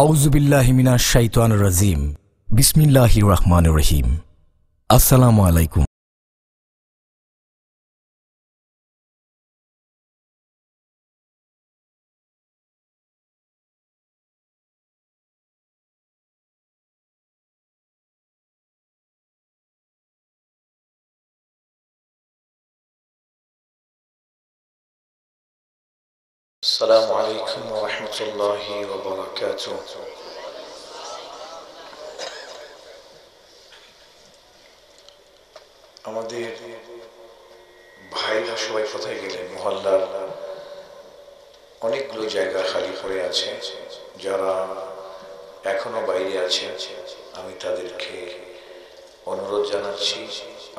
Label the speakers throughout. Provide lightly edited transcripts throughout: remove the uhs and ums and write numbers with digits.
Speaker 1: আউযু বিল্লাহি মিনাশ শাইতানির রাজিম। বিসমিল্লাহির রহমানির রহিম। আসসালামু আলাইকুম।
Speaker 2: السلام عليكم ورحمة الله وبركاته. আমাদের ভাইরা সবাই কোথায় গেলেন? মহল্লার অনেকগুলো জায়গা খালি পড়ে আছে। যারা এখনো বাইরে আছে আমি তাদেরকে অনুরোধ জানাচ্ছি,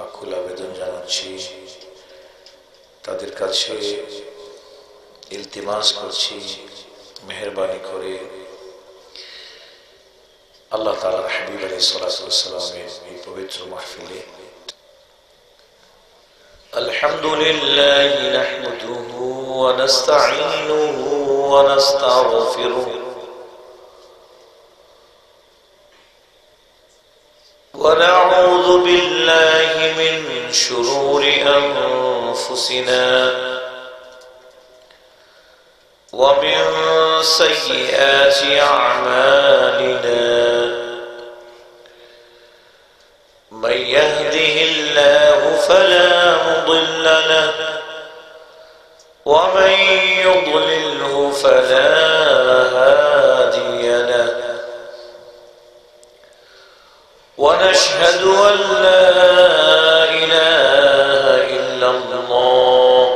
Speaker 2: আকুল আবেদন জানাচ্ছি, তাদের কাছে ইলতিমাস করছি, মেহেরবানি করে আল্লাহ তাআলার হাবিব আলাইহিস সালাতু ওয়াস সালামের এই পবিত্র মাহফিলে আলহামদুলিল্লাহি নাহমাদুহু ওয়া নাস্তাঈনুহু ওয়া নাস্তাগফিরুহু ওয়া নাউযু বিল্লাহি মিন শুরুরি আনফুসিনা ومن سيئات أعمالنا من يهده الله فلا مضل له ومن يضلله فلا هادي له ونشهد أن لا إله إلا الله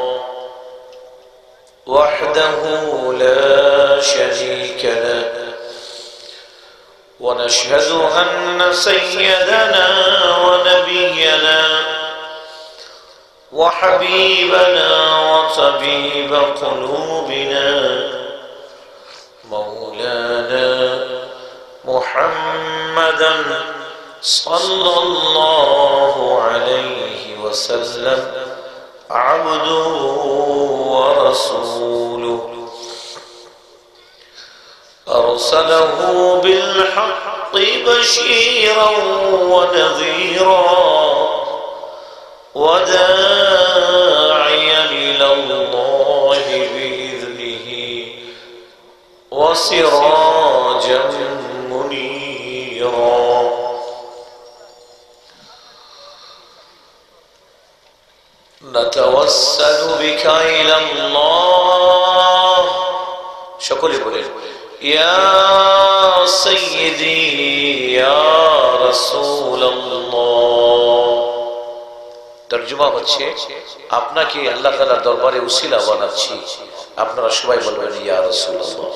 Speaker 2: وحده لا شريك له ونشهد أن سيدنا ونبينا وحبيبنا وطبيب قلوبنا مولانا محمدا صلى الله عليه وسلم عبده ورسوله أرسله بالحق بشيرا ونذيرا وداعيا إلى الله بإذنه وسراجا منيرا نتوسل بك إلى الله شكرا بولين يا سيدي يا رسول الله তরজমা হচ্ছে আপনাকে আল্লাহ তাআলার দরবারে উসিলা বানাচ্ছি, আপনারা সবাই বলবেন ইয়া রাসূলুল্লাহ।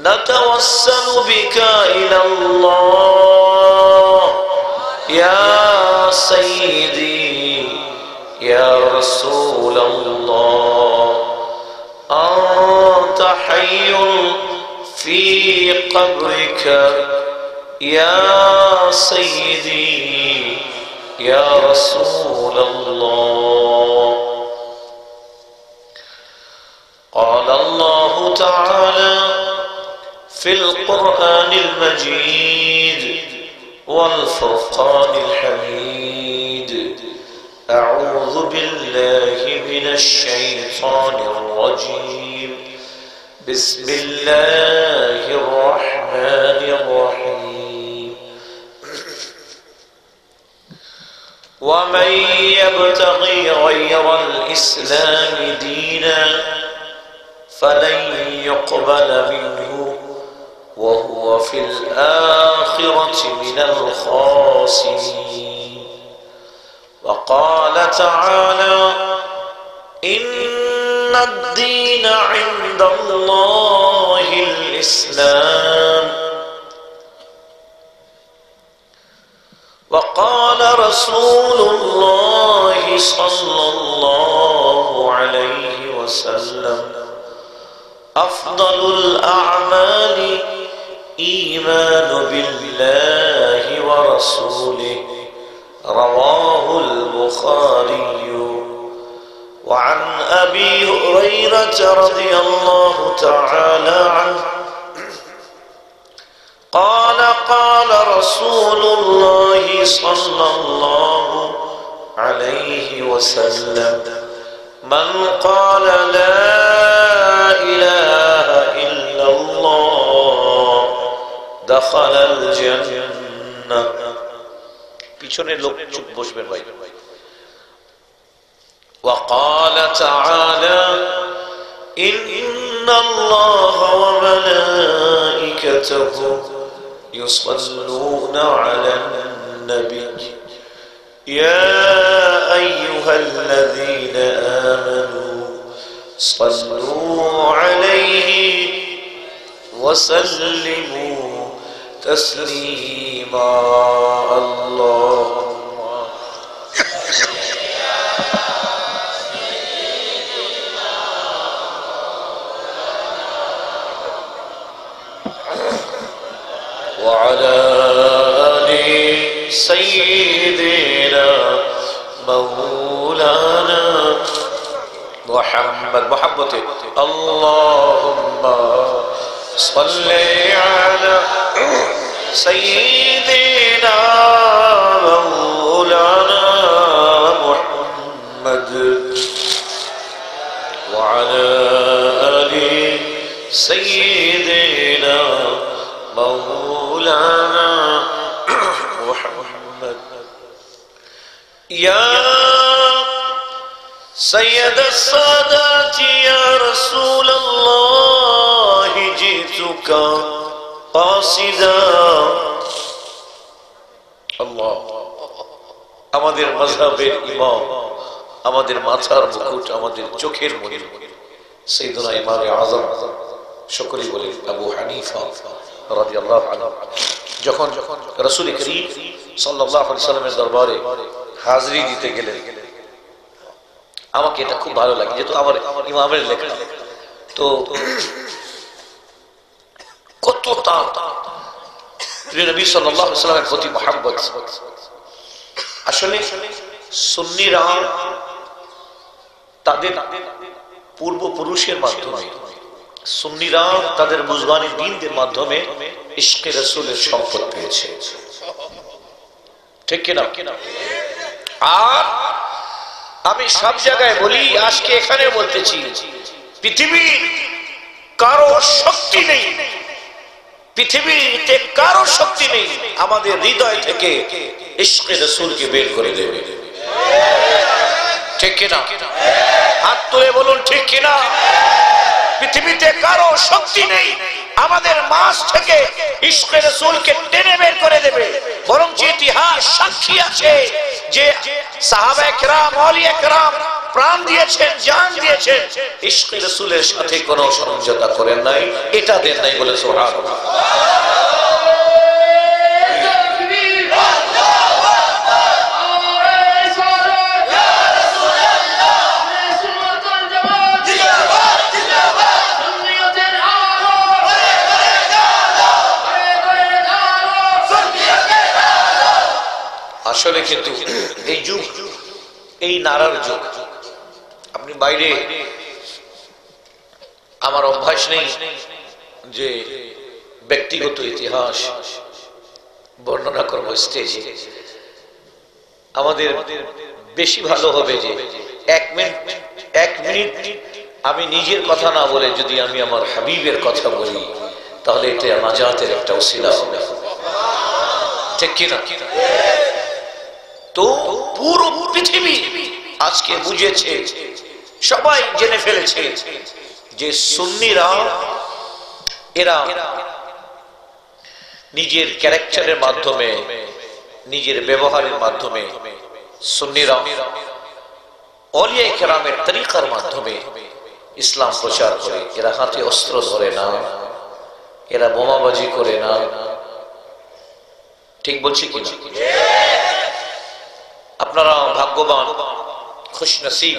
Speaker 2: নাতাওয়াসসালু বিকা ইলাল্লাহ ইয়া সাইয়্যিদি يا رسول الله أنت حي في قبرك يا سيدي يا رسول الله. قال الله تعالى في القرآن المجيد والفرقان الحميد أعوذ بالله من الشيطان الرجيم بسم الله الرحمن الرحيم ومن يبتغي غير الإسلام دينا فلن يقبل منه وهو في الآخرة من الخاسرين. وقال تعالى إن الدين عند الله الإسلام. وقال رسول الله صلى الله عليه وسلم أفضل الأعمال إيمان بالله ورسوله رواه البخاري. وعن أبي هريرة رضي الله تعالى عنه قال رسول الله صلى الله عليه وسلم من قال لا إله إلا الله دخل الجنة পিছনের লোক চুপ বসবেন ভাই وقال تعالى إن الله وملائكته يصلون على النبي يا أيها الذين آمنوا صلوا عليه وسلموا تسليما اللهم وعلى آل سيدنا مولانا محمد محبته اللهم صل على سيدنا مولانا محمد وعلى آل سيدنا مولانا محمد يا سيد السادات يا رسول الله جئتك قاصدا الله আমাদের মাযহাবের ইমাম আমাদের মাথার মুকুট আমাদের চোখের মণি সাইয়েদনা ইমামে আযম সকলেই বলেন আবু হানিফা রাদিয়াল্লাহু আনহু যখন রাসূল করিম সাল্লাল্লাহু আলাইহি সাল্লামের দরবারে হাজিরি দিতে গেলেন আমাকে এটা খুব ভালো লাগে যেহেতু আমার ইমামের লেখা তো কতটা প্রিয় নবী সাল্লাল্লাহু আলাইহি সাল্লামের প্রতি মহব্বত আসলে সুন্নিরা তাদের পূর্বপুরুষের মাধ্যমে সুন্নিরা তাদের বুজবানি দ্বীনদের মাধ্যমে ইশকে রাসূলের সম্পদ পেয়েছে ঠিক কি না আর আমি সব জায়গায় বলি আজকে এখানে বলতেছি পৃথিবীর কারো শক্তি নেই পৃথিবীতে কারো শক্তি নেই আমাদের হৃদয় থেকে ইশকে রাসূলকে বের করে দেবে ঠিক কি না হাত তুলে বলুন ঠিক কি না পৃথিবীতে কারো শক্তি নেই আমাদের মাঝ থেকে ইশকে রাসূলকে টেনে বের করে দেবে বরং ইতিহাস সাক্ষী আছে যে সাহাবায়ে কেরাম আউলিয়া কেরাম প্রাণ দিয়েছেন জান দিয়েছেন ইশকে রাসূলের সাথে কোনো সমঝোতা করেন নাই এটা দেন নাই বলে সুবহানাল্লাহ আসলে কিন্তু এই যুগ এই নারার যুগ আপনি বাইরে আমার অভ্যাস নেই যে ব্যক্তিগত ইতিহাস বর্ণনা করব স্টেজে আমাদের বেশি ভালো হবে যে এক মিনিট আমি নিজের কথা না বলে যদি আমি আমার হাবিবের কথা বলি তাহলে এটা নাজাতের একটা ওসিলা হবে ঠিক কি না তো পুরো পৃথিবী আজকে বুঝেছে সবাই জেনে ফেলেছে যে সুন্নিরা এরা নিজের ক্যারেক্টারের মাধ্যমে নিজের ব্যবহারের মাধ্যমে সুন্নিরা আউলিয়া কেরামের তরিকার মাধ্যমে ইসলাম প্রচার করে এরা হাতে অস্ত্র ধরে না এরা বোমাবাজি করে না ঠিক বলছি কি আপনারা ভাগ্যবান খুশনসিব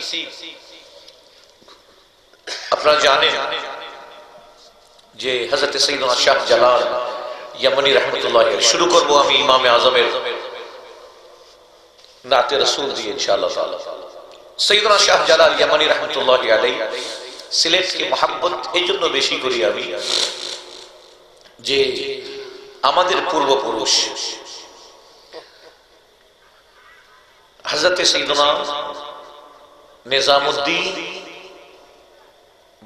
Speaker 2: আপনারা জানেন যে হযরত সাইয়েদনা শাহ জালাল ইয়ামানি রাহমাতুল্লাহ আলাইহি শুরু করব আমি ইমামে আজমের নাতে রাসূল দিয়ে ইনশাআল্লাহ তাআলা সাইয়েদনা শাহ জালাল ইয়ামানি রাহমাতুল্লাহ আলাইহি সিলেটকে মহব্বত এইজন্য বেশি করি আমি যে আমাদের পূর্বপুরুষ হযরতে সাইয়্যিদুনা নিজামুদ্দিন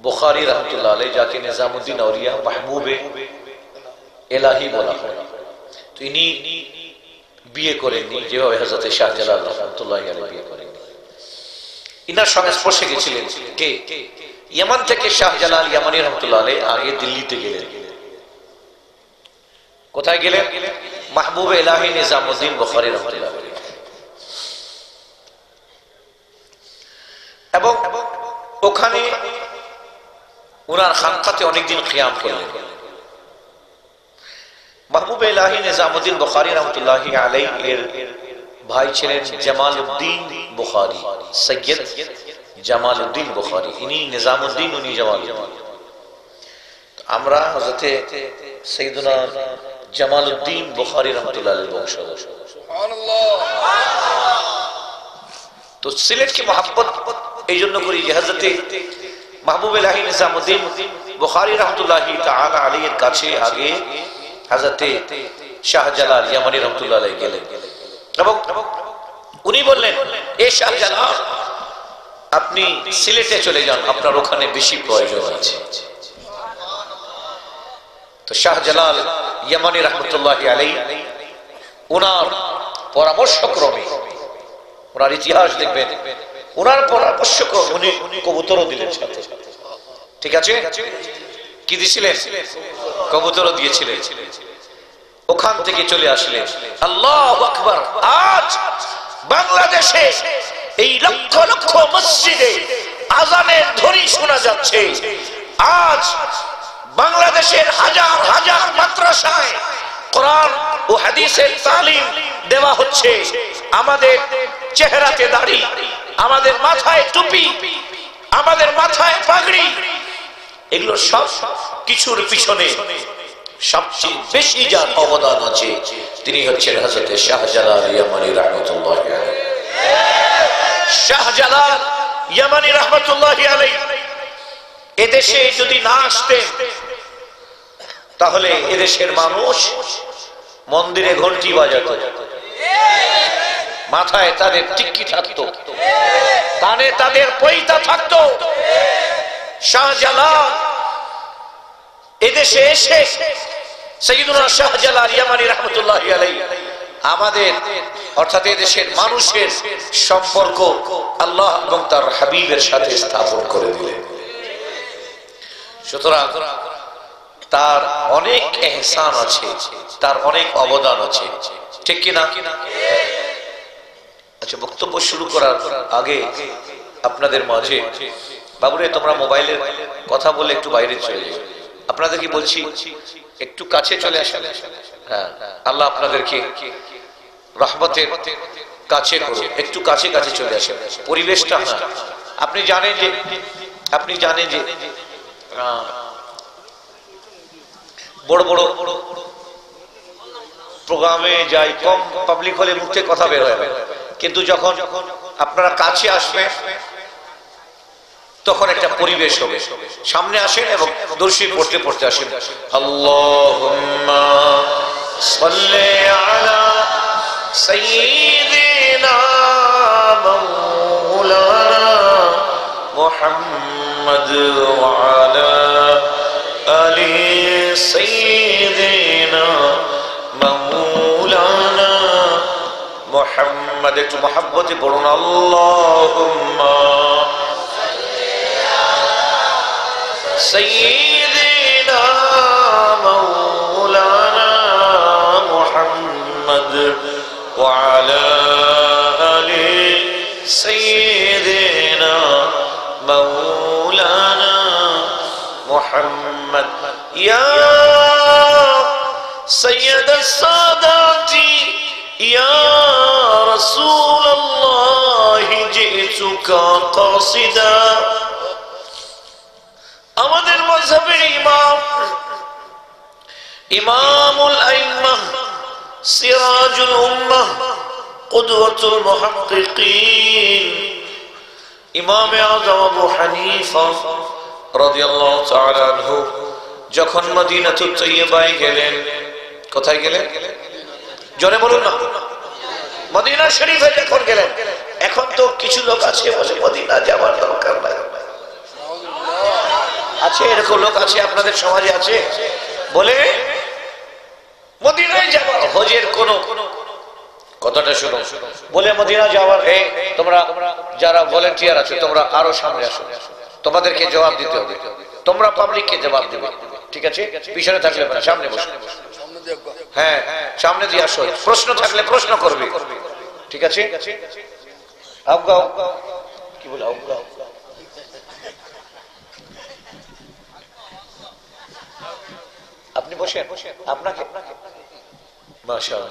Speaker 2: বুখারী রাহমাতুল্লাহ আলাইহি, যাকে নিজামুদ্দিন আউলিয়া মাহবুবে ইলাহি বলা হয়, তো ইনি বিয়ে করেননি যেভাবে হযরতে শাহজালাল রাহমাতুল্লাহি আলাইহি বিয়ে করেননি। ইনার সংস্পর্শে গেছিলেন কে? ইয়ামান থেকে শাহজালাল ইয়ামানী রাহমাতুল্লাহ আলাইহি আগে দিল্লিতে গেলেন। কোথায় গেলেন? মাহবুবে ইলাহি নিজামুদ্দিন বুখারী রাহমাতুল্লাহ আলাইহি। এবং ওখানে ওনার খানকাতে অনেকদিন কিয়াম করলেন। মাহবুবে ইলাহি নিজামুদ্দিন বুখারী রাহমাতুল্লাহি আলাইহি এর ভাই ছিলেন জামালউদ্দিন বুখারী, সৈয়দ জামালউদ্দিন বুখারী। ইনি নিজামুদ্দিন, উনি জামালউদ্দিন। আমরা হযরতে সাইয়্যিদুনা জামালউদ্দিন বুখারী রাহমাতুল্লাহ আলাইহির বংশধর। সুবহানাল্লাহ। তো সিলেটকে মহব্বত এই জন্য করি যে হযরতে মাহবুবে ইলাহি নিজামুদ্দিন বুখারী রাহমাতুল্লাহি তাআলা আলাইহির কাছে আগে হযরতে শাহজালাল ইয়ামানী রাহমাতুল্লাহ আলাইহি গেলেন এবং উনি বললেন, এ শাহজালাল, আপনি সিলেটে চলে যান, আপনার ওখানে বেশি প্রয়োজন আছে। তো শাহজালাল ইয়ামানী রাহমাতুল্লাহি আলাইহি ওনার পরামর্শক্রমে, ওনার ইতিহাস দেখবেন, ওনার পরামর্শক্রমে উনি কবুতরও দিলেন সাথে। ঠিক আছে, কি দিয়েছিলেন? কবুতরও দিয়েছিলেন। ওখান থেকে চলে আসলেন। আল্লাহু আকবার। আজ বাংলাদেশে এই লক্ষ লক্ষ মসজিদে আযানের ধ্বনি শোনা যাচ্ছে। আজ বাংলাদেশের হাজার হাজার মাদ্রাসায় কোরআন ও হাদিসের তালিম দেওয়া হচ্ছে। আমাদের চেহারাতে দাড়ি, আমাদের মাথায় টুপি, আমাদের মাথায় পাগড়ি, এগুলো সব কিছুর পিছনে সবচেয়ে বেশি যার অবদান আছে তিনি হচ্ছেন হযরত শাহজালাল ইয়ামানী রাহমাতুল্লাহি আলাইহি। শাহজালাল ইয়ামানী রাহমাতুল্লাহি আলাইহি এদেশে যদি না আসতেন তাহলে এদেশের মানুষ মন্দিরে ঘন্টি বাজাতো, মাথায় তাদের টিক্কি থাকতো, কানে তাদের পয়তা থাকতো। শাহজালাল এদেশে এসে সাইয়্যিদুনা শাহজালাল ইয়ামানী রাহমাতুল্লাহি আলাইহি আমাদের অর্থাৎ এদেশের মানুষের সম্পর্ক আল্লাহ এবং তার হাবিবের সাথে স্থাপন করে দিলেন। সুতরাং তার অনেক ইহসান আছে, তার অনেক অবদান আছে, ঠিক কি না? আচ্ছা, বক্তব্য শুরু করার আগে আপনাদের মাঝে, বাবুরে তোমরা মোবাইলের কথা বলে একটু বাইরে চলে যাও। আপনাদেরকে বলছি একটু কাছে চলে আসেন। হ্যাঁ, আল্লাহ আপনাদেরকে রহমতের কাছে করুন। একটু কাছে কাছে চলে আসেন, পরিবেশটা না। আপনি জানেন যে বড় বড় প্রোগ্রামে যাই, কম পাবলিক হলে মুখে কথা বের হয়, কিন্তু যখন আপনারা কাছে আসবেন তখন একটা পরিবেশ হবে। সামনে আসেন এবং দর্শী পড়তে পড়তে আসেন। আল্লাহুম্মা সাল্লি আলা সাইয়্যিদিনা মাওলানা মুহাম্মদ ওয়া আলা আলি সাইয়্যিদিনা মাওলানা মুহাম্মদ। একটু মহব্বতে পড়ুন, আল্লাহুম্মা سيدنا مولانا محمد وعلى آل سيدنا مولانا محمد يا سيد السادات يا رسول الله جئتك قاصدا। আমাদের মাযহাবের ইমাম, ইমামুল আইম্মাহ, সিরাজুল উম্মাহ, কুদওয়াতুল মুহাক্কিকিন, ইমামে আযম আবু হানিফা রাদিয়াল্লাহু তাআলা আনহু যখন মদিনাতুত তাইয়্যিবায় গেলেন, কোথায় গেলেন? জোরে বলুন না। মদিনা শরীফে যখন গেলেন, এখন তো কিছু লোক আছে বলে মদিনা যাওয়ার দরকার নাই। আছে এরকম লোক আছে আপনাদের সমাজে আছে বলে মদিনায় যাওয়া হজের কোন কথাটা শুনো বলে মদিনা যাওয়ার। তোমরা যারা ভলেন্টিয়ার আছে তোমরা আরো সামনে আসো, তোমাদেরকে জবাব দিতে হবে, তোমরা পাবলিককে জবাব দেবে, ঠিক আছে? পিছনে থাকলে সামনে বসে, হ্যাঁ সামনে দিয়ে আসো, প্রশ্ন থাকলে প্রশ্ন করবে, ঠিক আছে? আবগাও কি বলে আবগাও, আপনি বসেন, আপনাকে মাশাআল্লাহ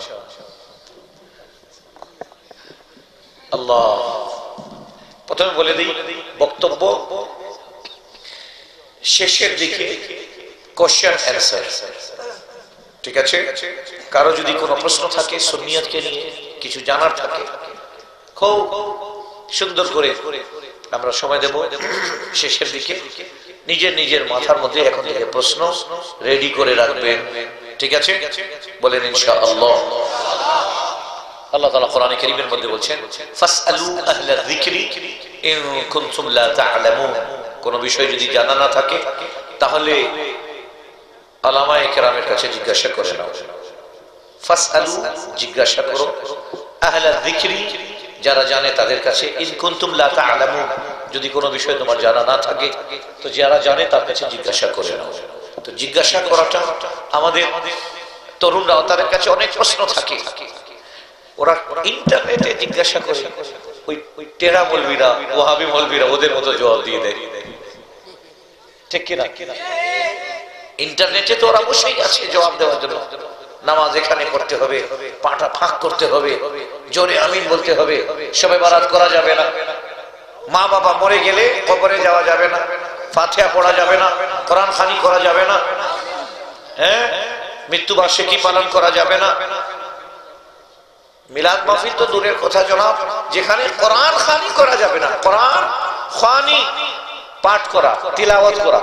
Speaker 2: আল্লাহ। প্রথমে বলে দিই বক্তব্য শেষের দিকে কোশ্চেন অ্যান্সার, ঠিক আছে? কারো যদি কোনো প্রশ্ন থাকে সুন্নিয়তকে নিয়ে কিছু জানার থাকে, খুব সুন্দর করে আমরা সময় দেব শেষের দিকে। নিজের নিজের মাথার মধ্যে এখন থেকে প্রশ্ন রেডি করে রাখবেন, ঠিক আছে? বলেন ইনশাআল্লাহ। আল্লাহ তাআলা কোরআনে কারীমের মধ্যে বলছেন ফাসআলু আহলা যিকরি ইন কুনতুম লা তা'লামুন। কোন বিষয় যদি জানা না থাকে তাহলে উলামায়ে কেরামের কাছে জিজ্ঞাসা করে নাও। ফাসআলু জিজ্ঞাসা করো, আহলা যিকরি যারা জানে তাদের কাছে, ইন কুনতুম লা তা'লামুন যদি কোনো বিষয় তোমার জানা না থাকে তো যারা জানে তার কাছে জিজ্ঞাসা করে নাও। তো জিজ্ঞাসা করাটা আমাদের তরুণরা, তাদের কাছে অনেক প্রশ্ন থাকে, ওরা ইন্টারনেটে জিজ্ঞাসা করে, ওই টেরা মৌলবীরা ওয়াহাবি মৌলবীরা ওদের মতো জবাব দিয়ে দেয়, ঠিক কিনা? ইন্টারনেটে তো ওরা বসেই আছে জবাব দেওয়ার জন্য। নামাজ এখানে করতে হবে, পাটা ফাঁক করতে হবে, জোরে আমিন বলতে হবে, শবে বারাত করা যাবে না, মা বাবা মরে গেলে কবরে যাওয়া যাবে না, ফাতিহা পড়া যাবে না, কোরআন খানি করা যাবে না, হ্যাঁ মৃত্যুবার্ষিকী পালন করা যাবে না, মিলাদ মাহফিল তো দূরের কথা জনাব, যেখানে কোরআন খানি করা যাবে না, কোরআন খানি পাঠ করা, তিলাওয়াত করা।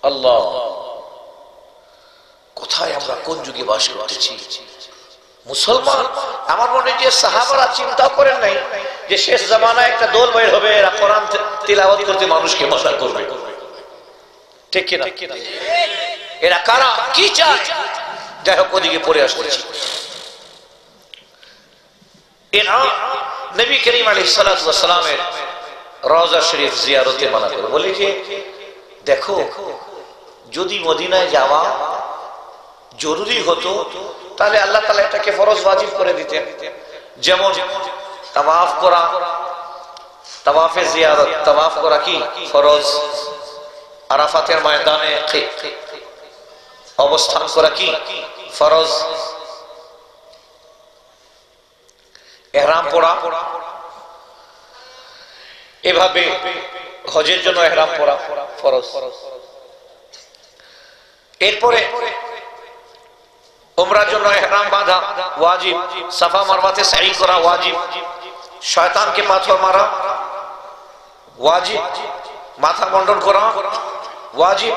Speaker 2: আল্লাহ, কোথায় আমরা কোন যুগে বাস করতেছি? মুসলমান আমার মনে যে সাহাবারা চিন্তা করেন নাই যে শেষ জামানায় একটা দল বের হবে, এরা কোরআন তিলাওয়াত করতে মানুষকে মজা করবে, ঠিক কিনা? এরা কারা, কি চায়? যাই হোক ওদিকে পড়ে আসতেছি। এরা নবী করিম আলাইহিস সালাতু ওয়াস সালামের রওজা শরীফ জিয়ারতে মানা করে, বলে যে দেখো যদি মদিনায় যাওয়া জরুরি হতো তাহলে আল্লাহ তাআলা এটাকে ফরজ ওয়াজিব করে দিতেন। যেমন তাওয়াফ করা, তাওয়াফে জিয়ারত, তাওয়াফ করা কি ফরজ, আরাফাতের ময়দানে অবস্থান করা কি ফরজ, ইহরাম পরা, এভাবে হজের জন্য ইহরাম পরা ফরজ। এরপরে উমরার জন্য ইহরাম বাঁধা ওয়াজিব, সাফা মারওয়াতে সাই করা ওয়াজিব, শয়তানকে পাথর মারা ওয়াজিব, মাথা মুন্ডন করা ওয়াজিব।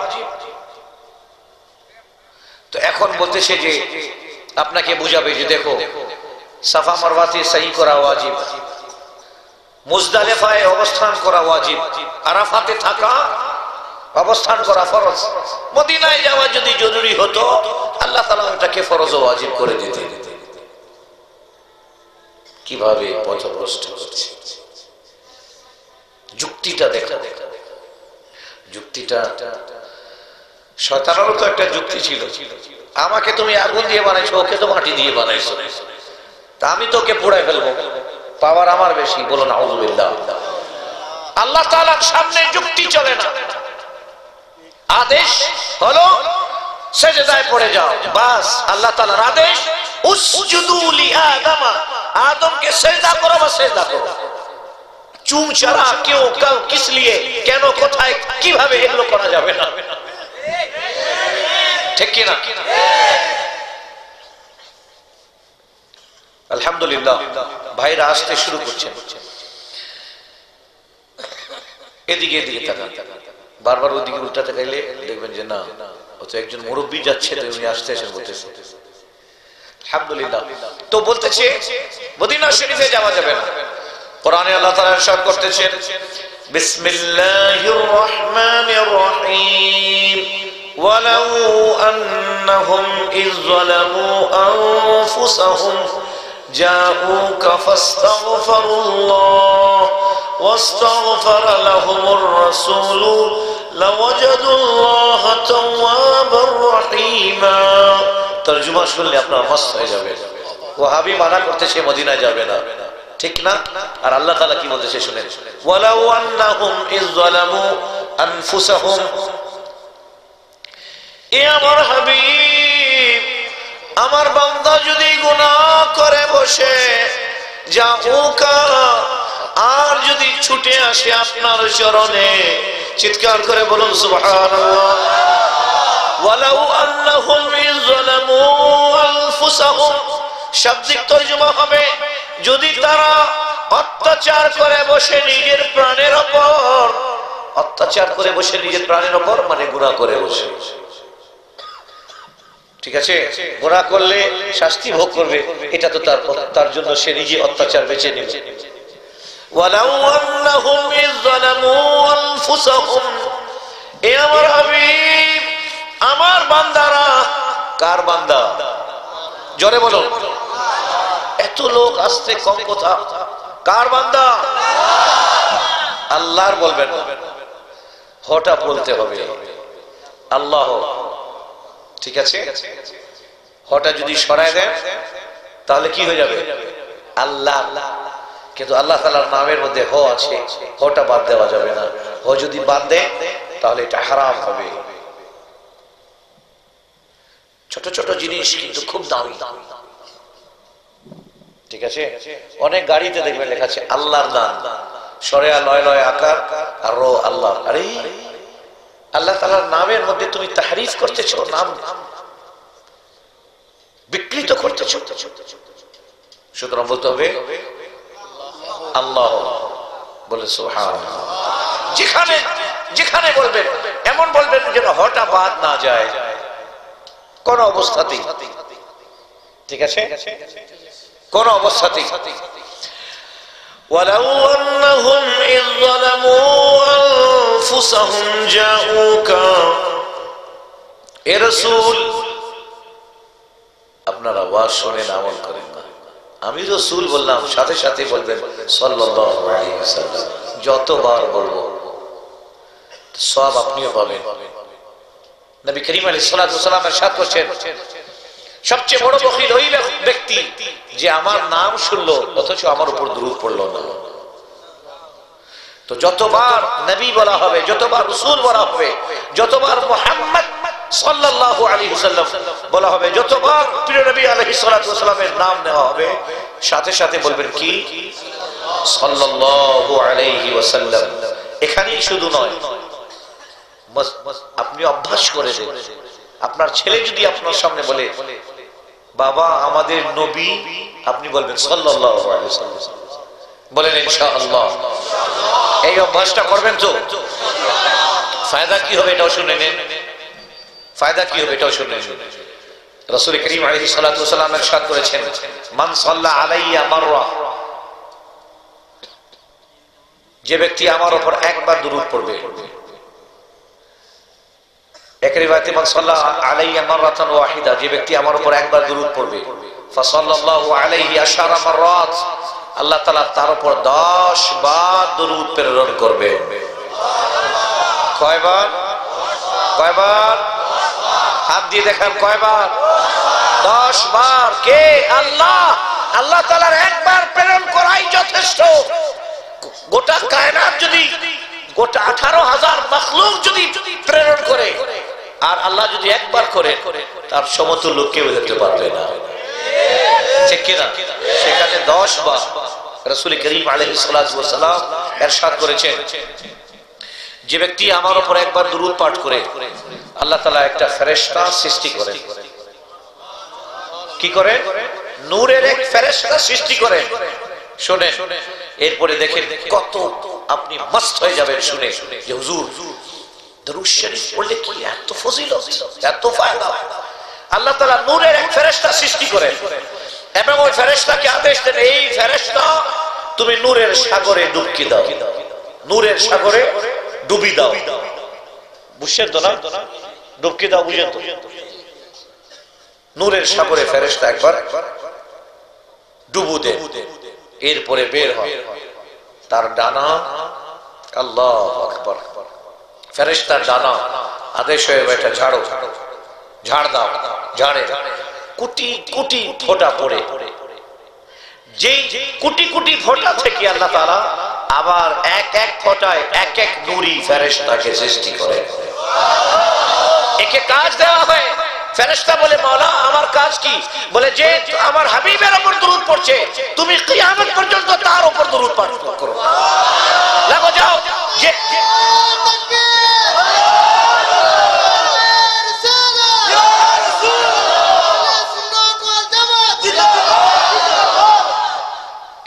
Speaker 2: তো এখন বলতেছে যে আপনাকে বুঝাবে যে দেখো সাফা মারওয়াতে সাই করা ওয়াজিব, মুজদালিফায় অবস্থান করা ওয়াজিব, আরাফাতে থাকা অবস্থান করা ফরজ। মদিনায় যাওয়া যদি জরুরি হতো আল্লাহ তাআলা এটাকে ফরজ ও ওয়াজিব করে দিতেন। কিভাবে পথভ্রষ্ট হচ্ছে, যুক্তিটা দেখা, যুক্তিটা শয়তানেরও তো একটা যুক্তি ছিল, আমাকে তুমি আগুন দিয়ে বানাইছো, ওকে তো মাটি দিয়ে বানাইছো, তা আমি তোকে পোড়াই ফেলবো, পাওয়ার আমার বেশি, বলো নাউযুবিল্লাহ। আল্লাহ তাআলার সামনে যুক্তি চলে না, আদেশ হলো সেজদায় পড়ে যাও, বাস আল্লাহ তাআলার আদেশ উসজুদু লিআদম, আদমকে সেজদা করো বা সেজদা করো। চুম চারা কেউ কাল কিস লিয়ে, কেন, কোথায়, কিভাবে, এগুলো করা যাবে না, ঠিক কি না? আলহামদুলিল্লাহ ভাইরা আসতে শুরু করছেন, এদিকে এদিকে তাকান, বারবার ওইদিকে উল্টাতে গেলে দেখবেন যে না, ও তো একজন মুরব্বী যাচ্ছে, তো উনি আসতে এসে বলতেছে আলহামদুলিল্লাহ। তো বলতেছে মদিনা শরীফে যাওয়া যাবে না। কোরআনে আল্লাহ তাআলা ইরশাদ করতেছেন বিসমিল্লাহির রহমানির রহিম ওয়ালাউ আন্নাহুম ইয যালামু আনফুসাহুম জাউকা ফাস্তাগফিরুল্লাহ ওয়াস্তাগফারা লাহুমুর রাসূল লাওয়াজাদুল্লাহা তাওয়াবার রহিমা। তরজমা শুনলে আপনার মস্ত হয়ে যাবে। ওয়াহাবি মানা করতেছে মদিনা যাবে না, ঠিক না? আর আল্লাহ তাআলা কি বলতেছে শুনেন, ওয়ালাউ আন্নাহুম ইয যালামু আনফুসাহুম, এ আমার হাবিব, আমার বান্দা যদি গুনাহ করে বসে জাউকা, আর যদি ছুটে আসে আপনার চরণে, চিৎকার করে বলুন সুবহানাল্লাহ। ওয়ালাউ আন্নাহুম ইয যালামু আনফুসাহুম, শাব্দিক তরজমা হবে যদি তারা অত্যাচার করে বসে নিজের প্রাণের উপর, অত্যাচার করে বসে নিজের প্রাণের উপর মানে গুনাহ করে বসে, ঠিক আছে? গুনাহ করলে শাস্তি ভোগ করবে, এটা তো তার জন্য সে নিজে অত্যাচার বেছে নেবে। ওয়ালাউ আন্নাহুম ইয যালামু আনফুসাহুম, এ আমার হাবিব, আমার বান্দারা, কার বান্দা? জোরে বলো। এত লোক আসতে কম কথা, কার বান্দা? আল্লাহর বলবেন না, হটা বলতে হবে আল্লাহ, ঠিক আছে? হটা যদি সরায় দেন তাহলে কি হয়ে যাবে? আল্লাহ। কিন্তু আল্লাহ তাআলার নামের মধ্যে হ আছে, হটা বাদ দেওয়া যাবে না। হ যদি বাদ দেয় তাহলে এটা হারাম হবে। ছোট ছোট জিনিস কিন্তু খুব দামি, ঠিক আছে? অনেক গাড়িতে দেখবেন লেখা আছে আল্লাহর নাম, সরেয়া লয় লয় আকার আর রো আল্লাহ। আরে আল্লাহ তাআলার নামের মধ্যে তুমি তাহরিফ করতেছো, নাম বিকৃত করতেছো। সুতরাং বলতে হবে আল্লাহ, বলে সুবহানাল্লাহ। যেখানে যেখানে বলবেন এমন বলবেন যেন হটা বাদ না যায় কোন অবস্থাতেই, ঠিক আছে? কোন অবস্থাতেই। ওয়ালাউ আন্নাহুম ইয যালামু আনফুসাহুম জাউকা, এ রাসূল আপনারা ওয়াজ শুনেন, আমল করেন না। আমি রাসূল বললাম, সাথে সাথে বলবেন সাল্লাল্লাহু আলাইহি ওয়াসাল্লাম। যতবার বলবো সওয়াব আপনিও পাবেন। নবী করিম আলাইহিস সালাতু ওয়াস সালাম ইরশাদ করেছেন, সবচেয়ে বড় বখিল ওই ব্যক্তি যে আমার নাম শুনলো অথচ আমার উপর দুরূদ পড়লো না। তো যতবার নবী বলা হবে, যতবার রাসূল বলা হবে, যতবার মুহাম্মদ সাল্লাল্লাহু আলাইহি ওয়াসাল্লাম বলা হবে, যতবার প্রিয় নবী আলাইহিস সালাতু ওয়াস সালামের নাম নেওয়া হবে, সাথে সাথে বলবেন কি? সাল্লাল্লাহু আলাইহি ওয়াসাল্লাম। এখানেই শুধু নয়, আপনি অভ্যাস করে দেন। আপনার ছেলে যদি আপনার সামনে বলে বাবা আমাদের নবী, আপনি বলবেন সাল্লাল্লাহু আলাইহি ওয়াসাল্লাম। বলেন ইনশাআল্লাহ। এই অভ্যাসটা করবেন তো ফায়দা কি হবে এটাও শুনে নেন। ফায়দা কি হবে এটাও শুনে নেন। রাসূল করিম আলাইহিস সালাতু ওয়াস সালাম ইরশাদ করেছেন, মান সাল্লা আলাইয়া মাররা, যে ব্যক্তি আমার উপর একবার দুরূদ পড়বে, এক রিওয়ায়াতে মান সাল্লা আলাইয়া মাররাতান ওয়াহিদা, যে ব্যক্তি আমার উপর একবার দুরূদ পড়বে, ফাসাল্লাল্লাহু আলাইহি আশারা মাররাত, আল্লাহ তাআলা তার উপর 10 বার দুরূদ প্রেরণ করবে। কয়বার? কয়বার? হাত দিয়ে দেখান কয়বার? 10 বার। কে? আল্লাহ। আল্লাহ তাআলার একবার প্রেরণ করাই যথেষ্ট। গোটা কায়নাত যদি, গোটা 18,000 মাখলুক যদি প্রেরণ করে, আর আল্লাহ যদি একবার করে, তার সমতুল্য কেউ হতে পারবে না, ঠিক কিনা? সেখানে 10 বার রাসূল করিম আলাইহিস সালাতু ওয়াস সালাম ইরশাদ করেছেন, যে ব্যক্তি আমার উপর একবার দুরূদ পাঠ করে, আল্লাহ তাআলা একটা ফেরেশতা সৃষ্টি করেন। কি করেন? নূরের এক ফেরেশতা সৃষ্টি করেন। শুনে এরপরে দেখেন কত আপনি মস্ত হয়ে যাবেন শুনে যে হুজুর দরুদ শরীফ পড়লে কি এত ফজিলত, এত ফায়দা। আল্লাহ তাআলা নূরের এক ফেরেশতা সৃষ্টি করেন এবং ওই ফেরেশতাকে আদেশ দেন, এই ফেরেশতা তুমি নূরের সাগরে ডুবকি দাও, নূরের সাগরে ডুবি দাও। বুঝছেন তো না? ডুবকি দাও বুঝেন তো? নূরের সাগরে ফেরেশতা একবার ডুবু দেন, এরপরে বের হয় তার ডানা। আল্লাহু আকবার। ফেরেশতার ডানা আদেশ হয়ে বেটা ঝাড়ো, ঝাড় দাও, ঝাড়ে কোটি কোটি ফোঁটা পড়ে। যেই কোটি কোটি ফোঁটা থেকে আল্লাহ তাআলা আবার এক এক ফোঁটায় এক এক নূরি ফেরেশতাকে সৃষ্টি করে। একে কাজ দেওয়া হয়। ফেরেশতা বলে, মাওলা আমার কাজ কি? বলে, যে আমার হাবিবের উপর দরুদ পড়ছে তুমি কিয়ামত পর্যন্ত তার উপর দরুদ পাঠ করো। লাগো যাও। যে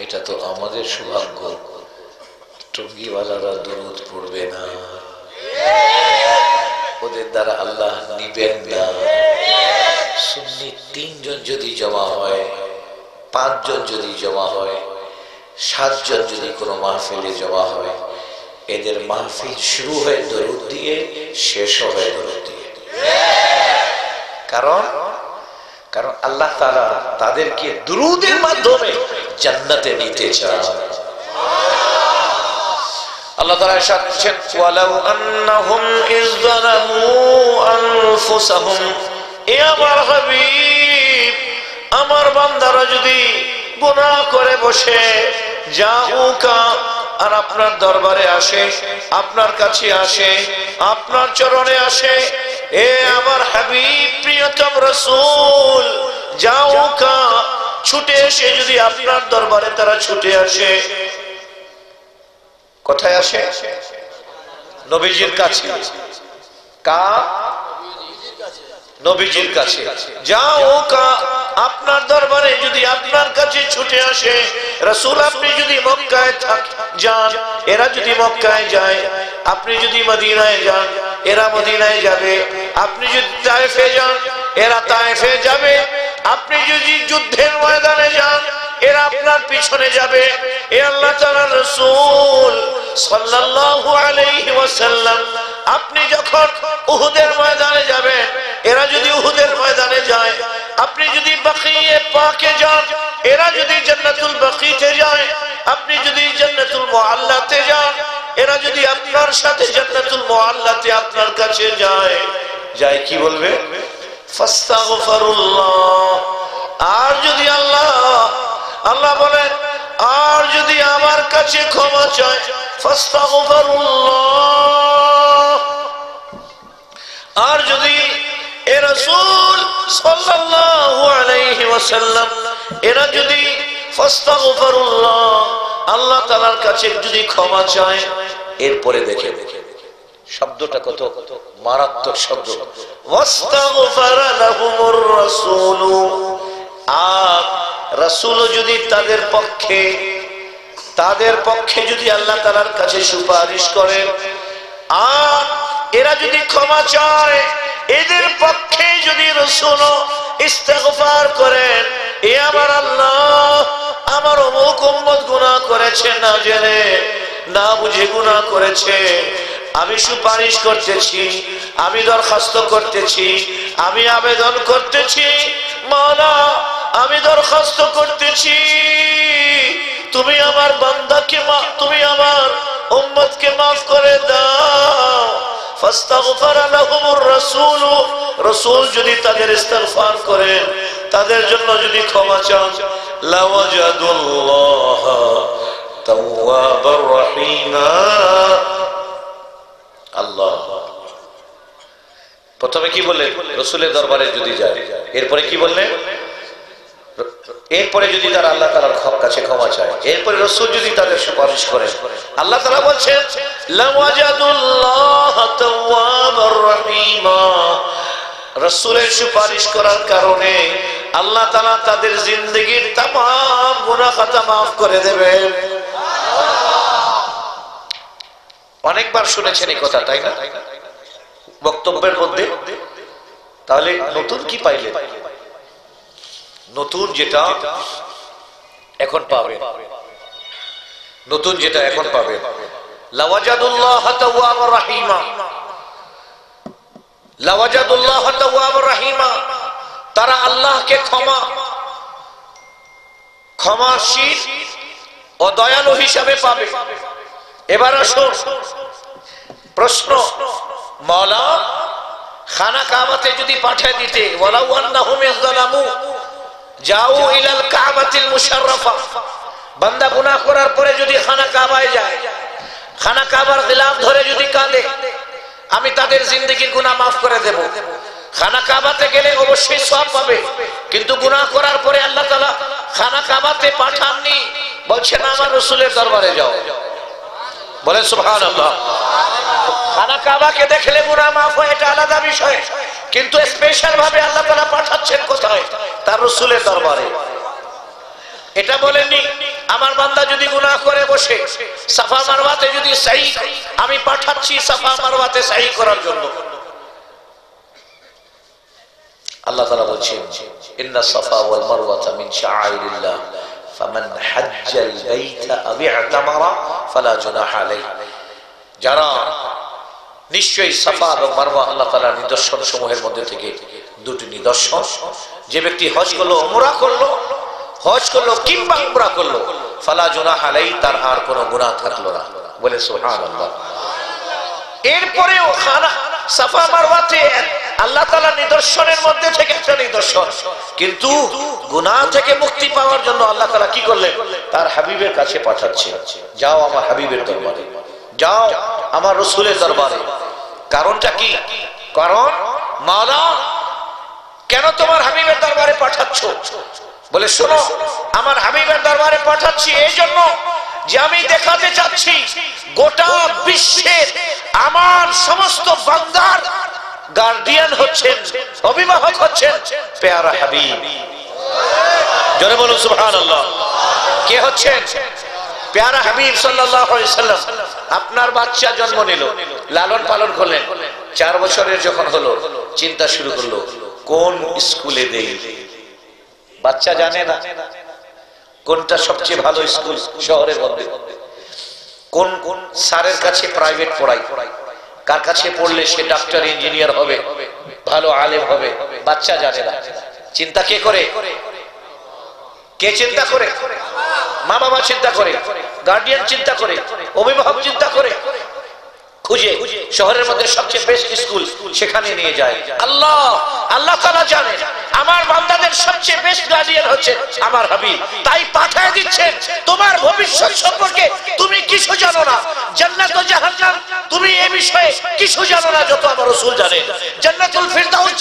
Speaker 2: এটা তো আমাদের সৌভাগ্য, টঙ্গিওয়ালারা দরুদ পড়বে না, ওদের দ্বারা আল্লাহ নিবেন না। সুন্নি 3 জন যদি জমা হয়, 5 জন যদি জমা হয়, 7 জন যদি কোনো মাহফিলে জমা হয়, এদের মাহফিল শুরু হয় দরুদ দিয়ে, শেষ হয় দরুদ দিয়ে। কারণ আল্লাহ তাআলা তাদেরকে দুরুদের মাধ্যমে জান্নাতে নিতে চান। আল্লাহ তাআলা ইরশাদ করেছেন, ওয়ালাউ আন্নাহুম ইযযালামু আনফুসাহুম, এ আমার হাবিব, আমার বান্দারা যদি গুনাহ করে বসে, জাউকা, আর আপনার দরবারে আসে, আপনার কাছে আসে, আপনার চরণে আসে, এ আমার হাবিব প্রিয়তম রাসূল, জাউকা, ছুটে এসে যদি আপনার দরবারে তারা ছুটে আসে, কোথায় আসে? নবীজির কাছে। নবীজির কাছে। জাউকা, আপনার দরবারে যদি আপনার কাছে ছুটে আসে। রাসূল, আপনি যদি মক্কায় যান, এরা যদি মক্কায় যায়, আপনি যদি মদিনায় যান, এরা মদিনায় যাবে, আপনি যদি তায়েফে যান, এরা তায়েফে যাবে, আপনি যদি যুদ্ধের ময়দানে যান, এরা আপনার পিছনে যাবে। এ আল্লাহ তাআলার রাসূল সাল্লাল্লাহু আলাইহি ওয়াসাল্লাম, আপনি যখন উহুদের ময়দানে যাবেন, এরা যদি উহুদের ময়দানে যায়, আপনি যদি বাকিয়ে পাকে যান, এরা যদি জান্নাতুল বাকিতে যায়, আপনি যদি জান্নাতুল মুআল্লাতে যান, এরা যদি আপনার সাথে জান্নাতুল মুআল্লাতে আপনার কাছে যায় কি বলবে? ফাস্তাগফিরুল্লাহ। আর যদি আল্লাহ বলেন, আর যদি আমার কাছে ক্ষমা চায়, ফাস্তাগফিরুল্লাহ। আর যদি এ রাসূল সাল্লাল্লাহু আলাইহি ওয়াসাল্লাম, এরা যদি ফাস্তাগফিরুল্লাহ, আল্লাহ তাআলার কাছে যদি ক্ষমা চায়, এরপরে দেখে শব্দটা কত মারাত্মক শব্দ, ওয়াস্তাগফারা লাহুমুর রাসূল। আর রাসূল যদি তাদের পক্ষে যদি আল্লাহ তাআলার কাছে সুপারিশ করেন, আর এরা যদি ক্ষমা চায়, এদের পক্ষে যদি রাসূল ইস্তেগফার করেন, এ আমার আল্লাহ, আমার অমুক উম্মত গুনাহ করেছে, না জেনে না বুঝে গুনাহ করেছে, আমি সুপারিশ করতেছি, আমি দরখাস্ত করতেছি, আমি আবেদন করতেছি, মাওলা আমি দরখাস্ত করতেছি, তুমি আমার বান্দাকে তুমি আমার উম্মতকে মাফ করে দাও। ফাস্তাগফারা লাহুমুর রাসূল, রাসূল যদি তাদের ইস্তিগফার করেন, তাদের জন্য যদি ক্ষমা চান, লাওয়াজাদুল্লাহ তাওয়াবার রহিমা। আল্লাহ প্রথমে কি বললেন? রাসূলের দরবারে যদি যায়, এরপরে কি বললেন? এরপরে যদি তারা আল্লাহ তাআলার কাছে ক্ষমা চায়, এরপরে রাসূল যদি তাদের সুপারিশ করেন, আল্লাহ তাআলা বলছেন, লাওয়াজাদুল্লাহ তাওয়াবার রহিমা। রাসূলের সুপারিশ করার কারণে আল্লাহ তাআলা তাদের জিন্দেগীর तमाम গুনাহ খাতা maaf করে দেবেন। অনেকবার শুনেছেন এই কথা, তাই না? বক্তব্যের মধ্যে। তাহলে নতুন কি পাইলেন? নতুন যেটা এখন পাবে, নতুন যেটা এখন পাবে, লাওয়াজাদুল্লাহ তাওয়াবার রাহিমা, লাওয়াজাদুল্লাহ তাওয়াবার রাহিমা, তারা আল্লাহকে ক্ষমাশীল ও দয়ালু হিসাবে পাবে। এবার আসুন প্রশ্ন, মাওলা খানা কাবাতে যদি পাঠিয়ে দিতে, ওয়ালাউ আন্নাহুম ইয়াযলামু যাও ইলাল কাবাতিল মুশাররাফা, বান্দা গুনাহ করার পরে যদি খানা কাবায় যায়, খানা কাবার খিলাফ ধরে যদি কাঁদে, আমি তাদের জিন্দেগির গুনাহ মাফ করে দেব। খানা কাবাতে গেলে অবশ্যই সওয়াব পাবে, কিন্তু গুনাহ করার পরে আল্লাহ তাআলা খানা কাবাতে পাঠাননি, বলছেন আমার রাসূলের দরবারে যাও। বলেন সুবহানাল্লাহ। খানা কাবাকে দেখলে গুনাহ মাফ হয়, এটা আলাদা বিষয়, কিন্তু স্পেশাল ভাবে আল্লাহ তাআলা পাঠাচ্ছেন কোথায়? তার রাসূলের দরবারে। এটা বলেননি আমার বান্দা যদি গুনাহ করে বসে সাফা মারওয়াতে যদি সাই, আমি পাঠাচ্ছি সাফা মারওয়াতে সাই করার জন্য। আল্লাহ তাআলা বলছেন ইন্না সাফা ওয়াল মারওয়াতা মিন শাআইরিল্লাহ ফামান হাজ্জাল বাইতা আও ইতামারা ফালা জুনাহা আলাইহি। যারা নিশ্চয়ই সাফা এবং মারওয়া আল্লাহ তাআলার নিদর্শন সমূহের মধ্যে থেকে দুটি নিদর্শন, যে ব্যক্তি হজ করলো, উমরা করলো, হজ করলো কিংবা উমরা করলো, ফালা জুনাহা আলাইহি, তার আর কোনো গুনাহ থাকলো না। বলে সুবহানাল্লাহ। এরপরেও খানা সাফা মারওয়াতে আল্লাহ তাআলার নিদর্শনের মধ্যে থেকে একটা নিদর্শন, কিন্তু গুনাহ থেকে মুক্তি পাওয়ার জন্য আল্লাহ তাআলা কি করলেন? তার হাবিবের কাছে পাঠাচ্ছেন, যাও আমার হাবিবের দরবারে, যাও আমার রাসূলের দরবারে। কারণটা কি? কারণ মাওলা কেন তোমার হাবিবের দরবারে পাঠাচ্ছ? বলে শোনো, আমার হাবিবের দরবারে পাঠাচ্ছি এই জন্য যে আমি দেখাতে চাচ্ছি গোটা বিশ্বের আমার সমস্ত বান্দার গার্ডিয়ান হচ্ছেন, অভিভাবক হচ্ছেন পেয়ারা হাবিব। জোরে বলুন সুবহানাল্লাহ। কে হচ্ছেন? পেয়ারা হাবিব সাল্লাল্লাহু আলাইহি সাল্লাম। আপনার বাচ্চা জন্ম নিল, লালন পালন করলেন, 4 বছরের যখন হলো চিন্তা শুরু করলো কোন স্কুলে দেই। বাচ্চা জানে না কোনটা সবচেয়ে ভালো স্কুল শহরের মধ্যে, কোন কোন স্যারের কাছে প্রাইভেট পড়াই, কার কাছে পড়লে সে ডাক্তার ইঞ্জিনিয়ার হবে, ভালো আলেম হবে, বাচ্চা জানে না। চিন্তা কে করে? কে চিন্তা করে? মা বাবা চিন্তা করে, গার্ডিয়ান চিন্তা করে, অভিভাবক চিন্তা করে, খুঁজে শহরের মধ্যে সবচেয়ে বেস্ট স্কুল সেখানে নিয়ে যায়। আল্লাহ তাআলা জানেন আমার বান্দাদের সবচেয়ে বেস্ট গার্ডিয়ান হচ্ছে আমার হাবিব, তাই পাঠিয়ে দিচ্ছেন। তোমার ভবিষ্যৎ সম্পর্কে তুমি কিছু জানো না, জান্নাত ও জাহান্নাম তুমি এই বিষয়ে কিছু জানো না যত আমার রাসূল জানেন। জান্নাতুল ফিরদাউস,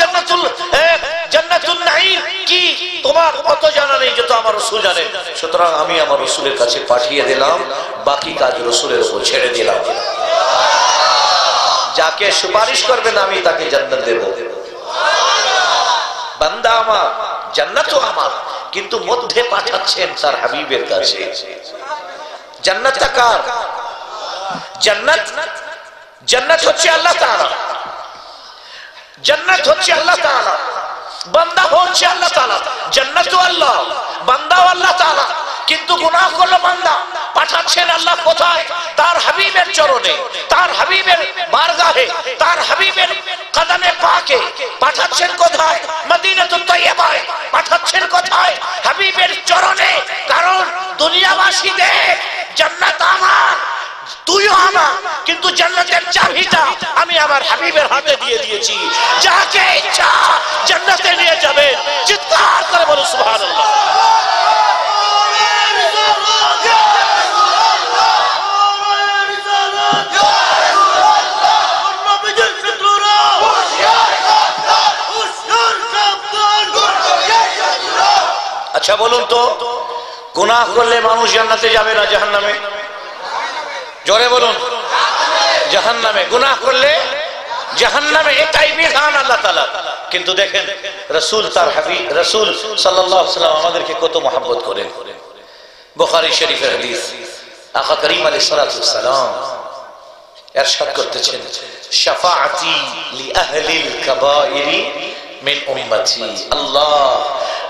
Speaker 2: জান্নাতুল নাঈম কি তোমার অত জানা নেই যত আমার রাসূল জানেন। সুতরাং আমি আমার রাসূলের কাছে পাঠিয়ে দিলাম, বাকি কাজ রাসূলের উপর ছেড়ে দিলাম। যাকে সুপারিশ করবেন আমি তাকে জান্নাত দেব। বান্দা আমার, জান্নাতও আমার, কিন্তু মধ্যে পাঠাচ্ছেন তার হাবিবের কাছে। জান্নাতটা কার? জান্নাত হচ্ছে আল্লাহ তাআলা, জান্নাত হচ্ছে আল্লাহ তাআলা, বান্দা হচ্ছে আল্লাহ তাআলা। জান্নাতও আল্লাহ, বান্দাও আল্লাহ তাআলা, কিন্তু গুনাহ করলো বান্দা, পাঠাচ্ছেন আল্লাহ কোথায়? তার হাবিবের চরণে, তার হাবিবের বারগাহে, তার হাবিবের কদমে পাকে। পাঠাচ্ছেন কোথায়? মদিনাতুত তাইয়্যিবায়। পাঠাচ্ছেন কোথায়? হাবিবের চরণে। কারণ দুনিয়াবাসী দেখ, জান্নাত আমার, তুইও আমার, কিন্তু জান্নাতের চাবিটা আমি আমার হাবিবের হাতে দিয়ে দিয়েছি। যাকে ইচ্ছা জান্নাতে নিয়ে যাবেন। চিৎকার করে বলুন সুবহানাল্লাহ। আচ্ছা বলুন তো, গুনাহ করলে মানুষ জান্নাতে যাবে না জাহান্নামে? জোরে বলুন, জাহান্নামে। গুনাহ করলে জাহান্নামে, এটাই বিধান আল্লাহ তাআলা। কিন্তু দেখেন রাসূল, তার হাবিব রাসূল সাল্লাল্লাহু আলাইহি ওয়াসাল্লাম আমাদেরকে কত মহব্বত করেন। বুখারী শরীফের হাদিস, আকা করিম আলাইহিস সালাতু ওয়াস সালাম ইরশাদ করতেছেন, শাফাআতি লি আহলিল কাবাইরি মিন উম্মতি। আল্লাহ,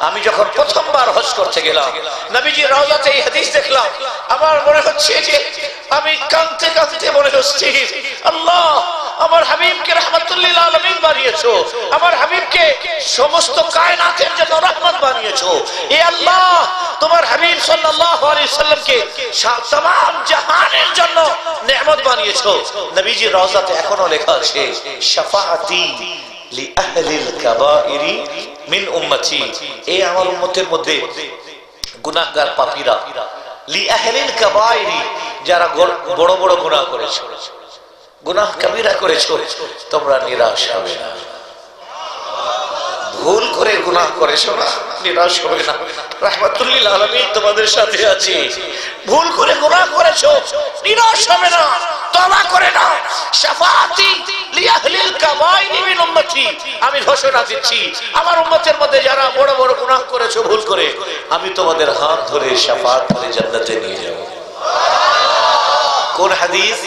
Speaker 2: আমি যখন প্রথমবার হজ করতে গেলাম, নবীজির রওজাতে এই হাদিস দেখলাম, আমার মনে হচ্ছে যে আমি কাঁদতে কাঁদতে মনে হচ্ছে, আল্লাহ, আমার হাবিবকে রাহমাতুল লিল আলামিন বানিয়েছো, আমার হাবিবকে সমস্ত কায়নাতের জন্য রহমত বানিয়েছো। এ আল্লাহ, তোমার হাবিব সাল্লাল্লাহু আলাইহি সাল্লামকে तमाम জাহানের জন্য নেয়ামত বানিয়েছো। নবীজির রওজাতে এখনো লেখা আছে, শাফাআতি লি আহলিল কাবাইরি মিন উম্মতি। এই আমার উম্মতের মধ্যে গুনাহগার পাপীরা, লি আহলিল কাবাইরি, যারা বড় বড় গুনাহ করেছো, গুনাহ কবিরা করেছো, তোমরা নিরাশ হবে না। ভুল করে গুনাহ করেছো না, নিরাশ হবে না। রাহমাতুল লিল আলামিন তোমাদের সাথে আছে। ভুল করে গুনাহ করেছো, নিরাশ হবে না, তওবা করে নাও। শাফাআতি লি আহলিল কাবাইরি মিন উম্মতি, আমি ঘোষণা দিচ্ছি, আমার উম্মতের মধ্যে যারা বড় বড় গুনাহ করেছো ভুল করে, আমি তোমাদের হাত ধরে শাফাআত করে জান্নাতে নিয়ে যাব। কোন হাদিস?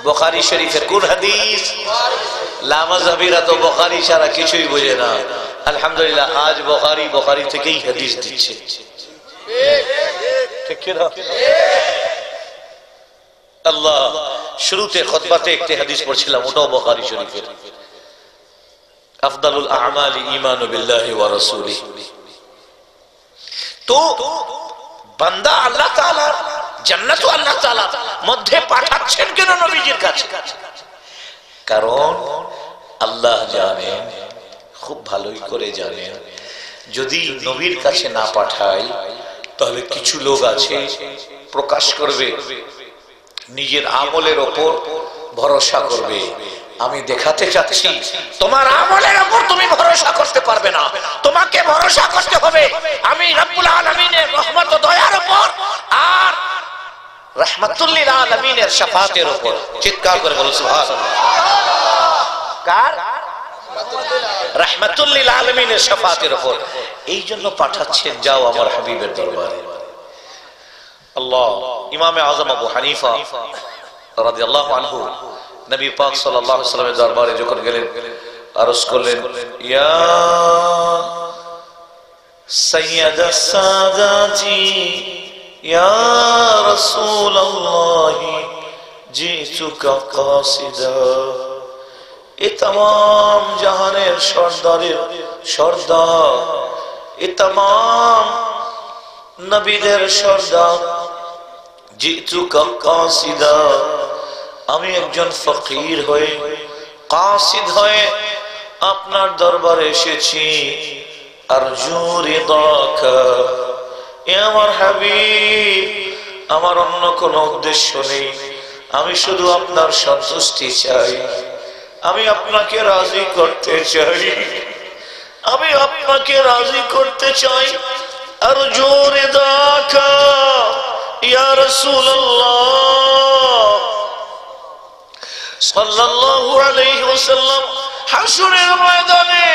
Speaker 2: বুখারী শরীফের কোন হাদিস? লামাযাবিরা তো বুখারী ছাড়া কিছুই বোঝে না। আলহামদুলিল্লাহ, আজ বুখারী থেকেই হাদিস দিচ্ছে। ঠিক কি না? আল্লাহ, শুরুতে খুতবাতে একটি হাদিস পড়ছিলাম, ওটাও বুখারী শরীফের। আফদালুল আমালি ঈমানু বিল্লাহি ওয়া রাসূলিহি। তো বান্দা আল্লাহ তাআলা জান্নাত আল্লাহ তাআলা মধ্যে পাঠাচ্ছেন কেন নবীজির কাছে? কারণ আল্লাহ জানেন, খুব ভালোই করে জানেন, যদি নবীর কাছে না পাঠাই তাহলে কিছু লোক আছে প্রকাশ করবে, নিজের আমলের ওপর ভরসা করবে। আমি দেখাতে চাচ্ছি, তোমার আমলের উপর তুমি ভরসা করতে পারবে না, তোমাকে ভরসা করতে হবে আমি রব্বুল আলামিনের রহমত ও দয়ার উপর, আর রাহমাতুল লিল আলামিনের শাফাআতের উপর। চিৎকার করে বলুন সুবহানাল্লাহ। কার? রাহমাতুল লিল আলামিনের শাফাআতের উপর। এই জন্য পাঠাচ্ছেন, যাও আমার হাবিবের দরবারে। আল্লাহ, ইমামে আযম আবু হানিফা রাদিয়াল্লাহু আনহু নবী পাক সাল্লাল্লাহু আলাইহি ওয়াসাল্লামের দরবারে যখন গেলেন, আরজ করলেন, ইয়া সাইয়্যিদাস সাদাতি ইয়া রাসূলুল্লাহ জিতুকা কাসিদা। এ तमाम জাহানের সরদারের সরদার, এ तमाम নবীদের সরদার, জিতুকা কাসিদা, আমি একজন ফকির হয়ে, কাসিদ হয়ে আপনার দরবারে এসেছি। আরজু রিদাকা, এ আমার হাবিব, আমার অন্য কোনো উদ্দেশ্য নেই, আমি শুধু আপনার সন্তুষ্টি চাই, আমি আপনাকে রাজি করতে চাই, আমি আপনাকে রাজি করতে চাই। আরজু রিদাকা ইয়া রাসূলুল্লাহ সাল্লাল্লাহু আলাইহি ওয়াসাল্লাম। হাসরের ময়দানে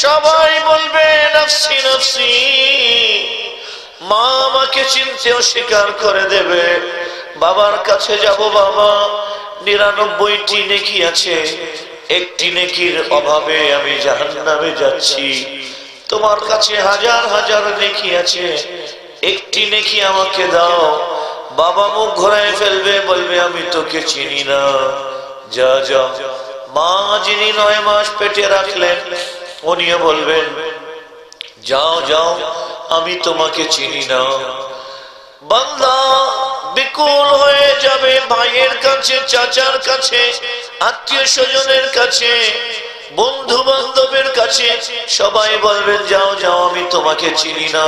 Speaker 2: সবাই বলবে নফসি নফসি, মা আমাকে চিনতে অস্বীকার করে দেবে, বাবার কাছে যাব, বাবা 99টি নেকি আছে, একটি নেকির অভাবে আমি জাহান্নামে যাচ্ছি, তোমার কাছে হাজার হাজার নেকি আছে, একটি নেকি আমাকে দাও। বাবা মুখ ঘোরায় ফেলবে, বলবে আমি তোকে চিনি না, যা যা। মা যিনি 9 মাস পেটে রাখলেন, উনিও বলবেন যাও যাও, আমি তোমাকে চিনি না। বান্দা বিকুল হয়ে যাবে ভাইয়ের কাছে, চাচার কাছে, আত্মীয় স্বজনের কাছে, বন্ধু বান্ধবের কাছে, সবাই বলবেন যাও যাও, আমি তোমাকে চিনি না।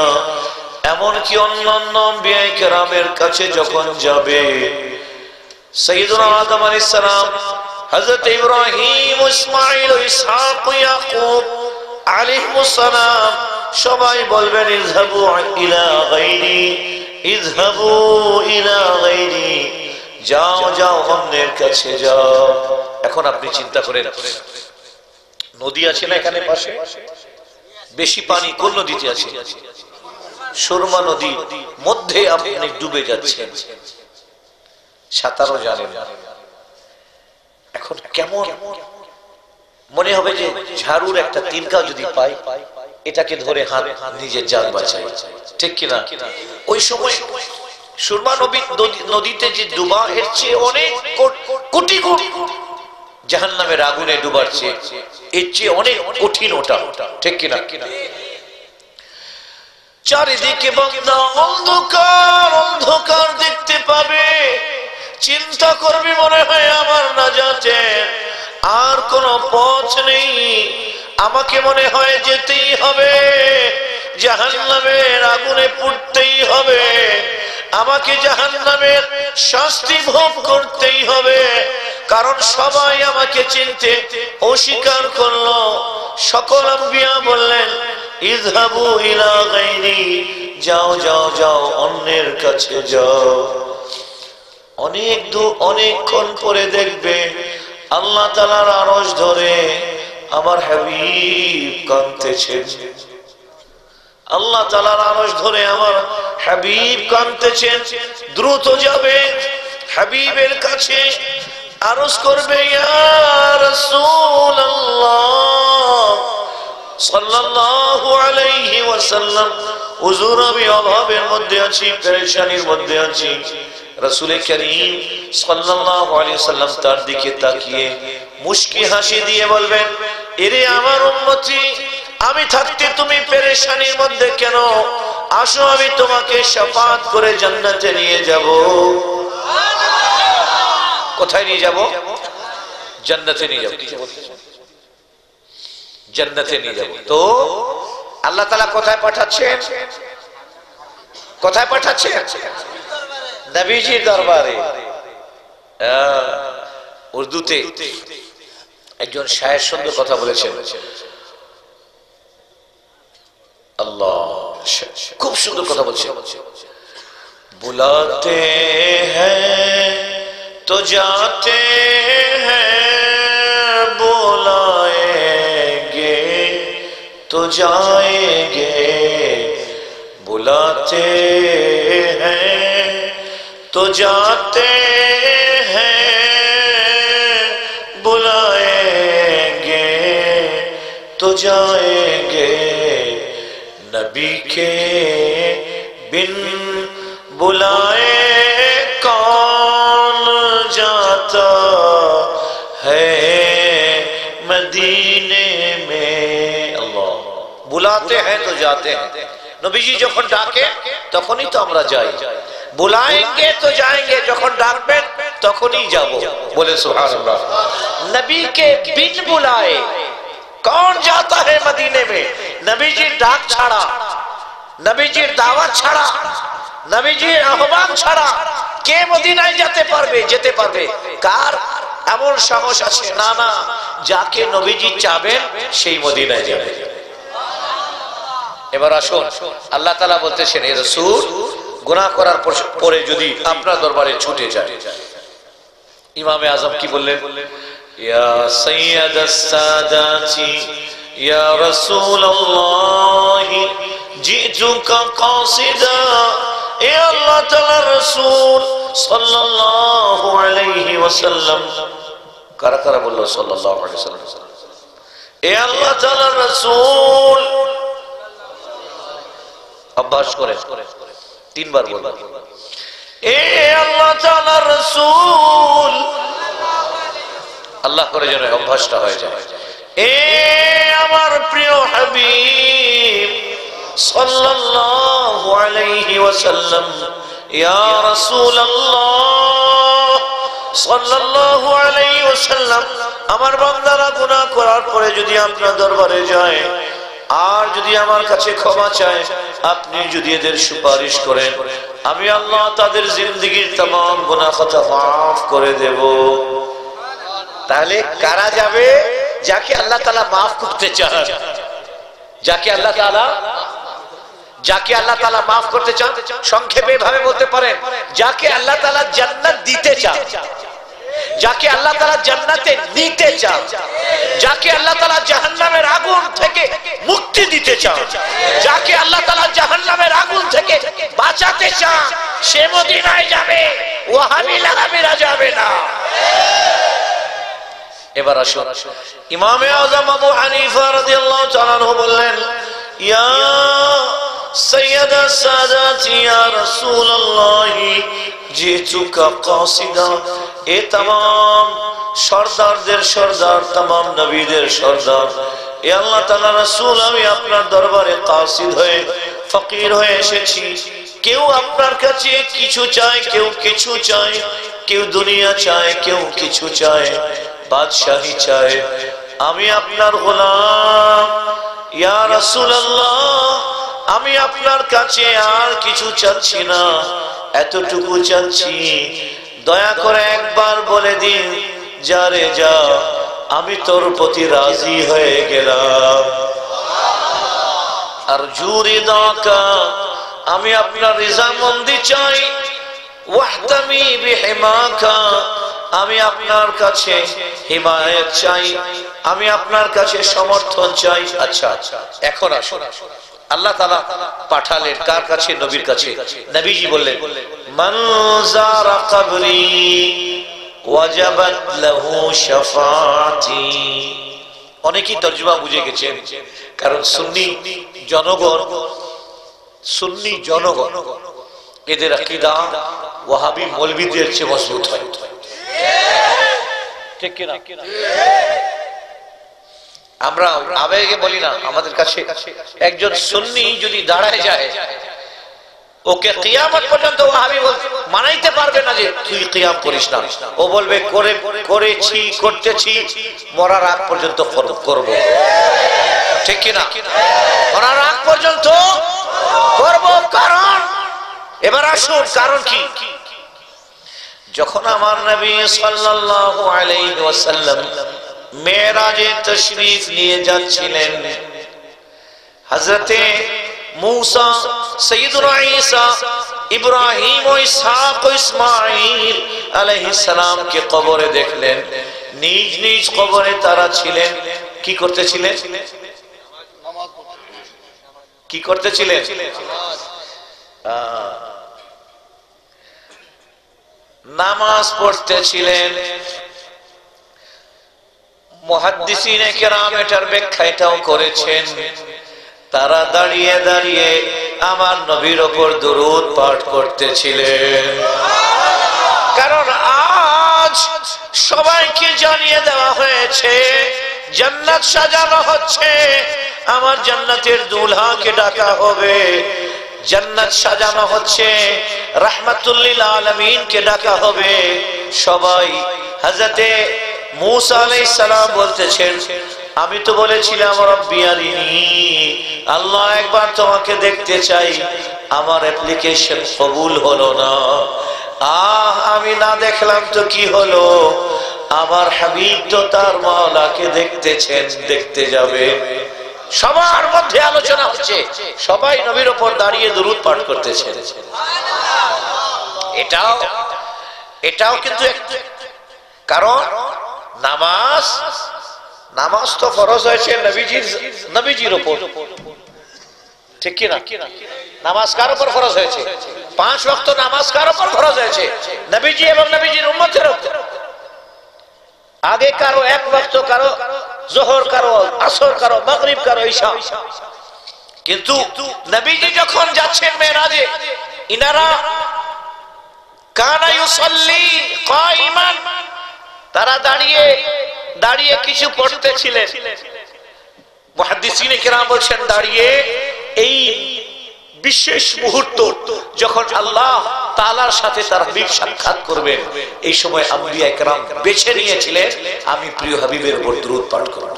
Speaker 2: এমনকি অন্যান্য আম্বিয়ায়ে কেরামের কাছে যখন যাবে, সাইয়্যিদুনা আদম আলাইহিস সালাম, হযরত ইব্রাহিম, ইসমাঈল, ইসহাক, ইয়াকুব আলাইহিস সালাম, সবাই বলবেন ইযহাবু ইলা গায়রি, ইযহাবু ইলা গায়রি, যাও যাও অন্যের কাছে যাও। এখন আপনি চিন্তা করেন, নদী আছে না এখানে পাশে, বেশি পানি কোন নদীতে আছে? সুরমা নদী, মধ্যে আপনি ডুবে যাচ্ছেন, সাঁতারও জানেন না, এখন কেমন মনে হবে যে ঝাড়ুর একটা তিনকা যদি পাই, এটাকে ধরে হাত নিজের জান বাঁচাই, ঠিক কিনা? ওই সময় সুরমা নদীতে যে ডুবা, এর চেয়ে অনেক কোটি কোটি জাহান্নামের আগুনে ডুবার চেয়ে এর চেয়ে অনেক কঠিন ওটা, ঠিক কিনা? চারিদিকে বান্দা অন্ধকার অন্ধকার দেখতে পাবে, চিন্তা করবি মনে হয় আমার নাজাতের আর কোনো পথ নেই, আমাকে মনে হয় যেতেই হবে, জাহান্নামের আগুনে পুড়তেই হবে, আমাকে জাহান্নামের শাস্তি ভোগ করতেই হবে, কারণ সবাই আমাকে চিনতে অস্বীকার করলো। সকল আম্বিয়া বললেন ইযহাবু ইলা গায়রি, যাও যাও যাও অন্যের কাছে যাও। অনেকক্ষণ পরে দেখবে আল্লাহ তাআলার আরশ ধরে আমার হাবিব কাঁদতেছেন, আল্লাহ তাআলার আরশ ধরে আমার হাবিব কাঁদতেছেন। দ্রুত যাবে হাবিবের কাছে, আরজ করবে ইয়া রাসূলুল্লাহ সাল্লাল্লাহু আলাইহি ওয়াসাল্লাম, হুজুর আমি অভাবের মধ্যে আছি, পেরেশানির মধ্যে আছি। রাসূল করিম সাল্লাল্লাহু আলাইহি ওয়াসাল্লাম তার দিকে তাকিয়ে মুস্কি হাসি দিয়ে বলবেন, এরে আমার উম্মতি, আমি থাকতে তুমি পেরেশানির মধ্যে কেন? আসো আমি তোমাকে শাফাআত করে জান্নাতে নিয়ে যাব। কোথায় নিয়ে যাব? জান্নাতে নিয়ে যাব। জান্নাতে নিয়ে যাব। তো আল্লাহ তাআলা কোথায় পাঠাচ্ছেন? কোথায় পাঠাচ্ছেন? নবীজির দরবারে। উর্দুতে একজন শায়ের সুন্দর কথা বলেছেন, আল্লাহ খুব সুন্দর কথা বলছেন, বুলাতে হ্যাঁ তো যাতে হ্যাঁ, বুলাएंगे तो जाएंगे, बुलाते हैं तो जाते हैं, बुलाएंगे तो जाएंगे, नबी के बिन बुलाए कौन जाता है मदीने में। अल्लाह, बुलाते हैं तो जाते हैं, নবীজি যখন ডাকে তখনই তো আমরা যাই, বুলাएंगे तो जाएंगे, যখন ডাকবেন তখনই যাব। বলে সুবহানাল্লাহ। নবী কে বিন বুলাए कौन जाता है मदीने में, নবীজির ডাক ছাড়া, নবীজির দাওয়াত ছাড়া, নবীজির আহ্বান ছাড়া কে মদিনায় যেতে পারবে? যেতে পারবে কার এমন সাহস আছে? না না, যাকে নবীজি চাবেন সেই মদিনায় যাবে। এবার আসুন, আল্লাহ তাআলা বলতেছেন, হে রাসূল, গুনাহ করার পরে যদি আপনার দরবারে ছুটে যায়, ইমামে আজম কি বললেন? ইয়া সাইয়্যিদাস সাদাতি ইয়া রাসূলুল্লাহ জিতুকা কাসিদা, এ আল্লাহ তাআলার রাসূল সাল্লাল্লাহু আলাইহি ওয়াসাল্লাম। কারা কারা বলল সাল্লাল্লাহু আলাইহি ওয়াসাল্লাম? এ আল্লাহ তাআলার রাসূল। অভ্যাস করে তিনবার বলবেন, এ আল্লাহ তাআলার রাসূল। আল্লাহ করে যেন অভ্যাসটা হয়ে যায়। এ আমার প্রিয় হাবিব সাল্লাল্লাহু আলাইহি ওয়াসাল্লাম, ইয়া রাসূলুল্লাহ সাল্লাল্লাহু আলাইহি ওয়াসাল্লাম, আমার বান্দারা গুনাহ করার পরে যদি আপনার দরবারে যায় আর যদি আমার কাছে ক্ষমা চায়, আপনি যদি এদের সুপারিশ করেন, আমি আল্লাহ তাদের জিন্দেগীর तमाम গুনাহ খাতা maaf করে দেব। তাহলে কারা যাবে? যাকে আল্লাহ তাআলা maaf করতে চান, যাকে আল্লাহ তাআলা maaf করতে চান। সংক্ষেপে ভাবে বলতে পারেন, যাকে আল্লাহ তাআলা জান্নাত দিতে চান, যাকে আল্লাহ তাআলা জান্নাতে নিতে চান, যাকে আল্লাহ তাআলা জাহান্নামের আগুন থেকে মুক্তি দিতে চান, যাকে আল্লাহ তাআলা জাহান্নামের আগুন থেকে বাঁচাতে চান, সে মদিনায় যাবে, ওয়াহাবি লাগাবিরা যাবে না। এবার আসুন, ইমামে আযম আবু হানিফা রাদিয়াল্লাহু তাআলা আনহু বললেন, ইয়া সাইয়্যিদা সাদাতি ইয়া রাসূলুল্লাহ জিতুকা কাসিদা, এ तमाम সরদারদের সরদার, तमाम নবীদের সরদার, এ আল্লাহ তাআলা রাসূল, আমি আপনার দরবারে কাসিদ হয়ে, ফকির হয়ে এসেছি। কেউ আপনার কাছে কিছু চায়, কেউ কিছু চায়, কেউ দুনিয়া চায়, কেউ কিছু চায়, বাদশাহী চায়। আমি আপনার গোলাম ইয়া রাসূলুল্লাহ, আমি আপনার কাছে আর কিছু চাচ্ছি না, এতটুকু চাচ্ছি, দয়া করে একবার বলে দিন, যা রে যা, আমি তোর প্রতি রাজি হয়ে গেলাম। আর জুরি দাকা, আমি আপনার রিজামন্দি চাই। ওয়াহতামি বিহিমাকা, আমি আপনার কাছে হিমায়ত চাই, আমি আপনার কাছে সমর্থন চাই। আচ্ছা, এখন আসুন, আল্লাহ তাআলা পাঠালেন কার কাছে? নবীর কাছে। নবীজি বললেন, মান যারা কবরি ওয়াজাবাত লাহু শাফাআতি। অনেকেই তরজমা বুঝে গেছেন, কারণ সুন্নি জনগণ এদের আকীদা ওয়াহাবি মৌলবীদের চেয়ে মজবুত হয়, ঠিক কি না? আমরা আবেগে বলি না, আমাদের কাছে একজন সুন্নি যদি দাঁড়ায় যায়, ওকে কিয়ামত পর্যন্ত ওয়াহাবি মানাইতে পারবে না যে তুই কিয়াম করিস না। ও বলবে করেছি, করতেছি, মরার আগ পর্যন্ত করব, ঠিক কি না? মরার আগ পর্যন্ত করব। কারণ, এবার আসুন, কারণ কি? যখন আমার নবী সাল্লাল্লাহু আলাইহি ওয়াসাল্লাম মেরাজে তশরীফ নিয়ে যাচ্ছিলেন, হযরতে मूसा, सैयदुना ईसा, इब्राहिम ও ইসহাক ও ইসমাঈল আলাইহিস সালাম কে কবরে দেখলেন। নিজ নিজ কবরে তারা ছিলেন। কি করতেছিলেন? কি করতেছিলেন? নামাজ পড়তেছিলেন। মুহাদ্দিসিনে কেরাম এটার ব্যাখ্যা এটাও করেছেন, তারা দাঁড়িয়ে দাঁড়িয়ে আমার নবীর ওপর দুরূদ পাঠ করতেছিলেন। কারণ আজ সবাইকে জানিয়ে দেওয়া হয়েছে জান্নাত সাজানো হচ্ছে, আমার জান্নাতের দুলহাকে ডাকা হবে, জান্নাত সাজানো হচ্ছে, রাহমাতুল লিল আলামিনকে ডাকা হবে। সবাই হযরতে মূসা আলাইহিস সালাম বলতেছেন, আমি তো বলেছিলাম রব্বি আরিনি, আল্লাহ একবার তোমাকে দেখতে চাই, আমার অ্যাপ্লিকেশন কবুল হলো না। আমি না দেখলাম তো কি হলো, আমার হাবিব তো তার মাওলাকে দেখতেছেন, দেখতে যাবে। সবার মধ্যে আলোচনা হচ্ছে, সবাই নবীর উপর দাঁড়িয়ে দুরূদ পাঠ করতেছেন। এটাও কিন্তু কারণ নামাজ তো ফরজ হয়েছে নবীজির উপর, ঠিক কি না? নামাজ কার উপর ফরজ হয়েছে? 5 ওয়াক্ত নামাজ কার উপর ফরজ হয়েছে? নবীজি এবং নবীজির উম্মতের উপর। আগে কারো 1 ওয়াক্ত, কারো যোহর, কারো আসর, কারো মাগরিব, কারো ইশা। কিন্তু নবীজি যখন যাচ্ছেন মেরাজে, ইনারা কানা ইউসাল্লি কাইমান, তারা দাঁড়িয়ে দাঁড়িয়ে কিছু পড়তেছিলেন। মুহাদ্দিসিনে কেরাম বলছেন, দাঁড়িয়ে এই বিশেষ মুহূর্ত যখন আল্লাহ তাআলার সাথে তার হাবিব সাক্ষাৎ করবেন, এই সময় আম্বিয়া কেরাম বেছে নিয়েছিলেন আমি প্রিয় হাবিবের উপর দুরূদ পাঠ করব।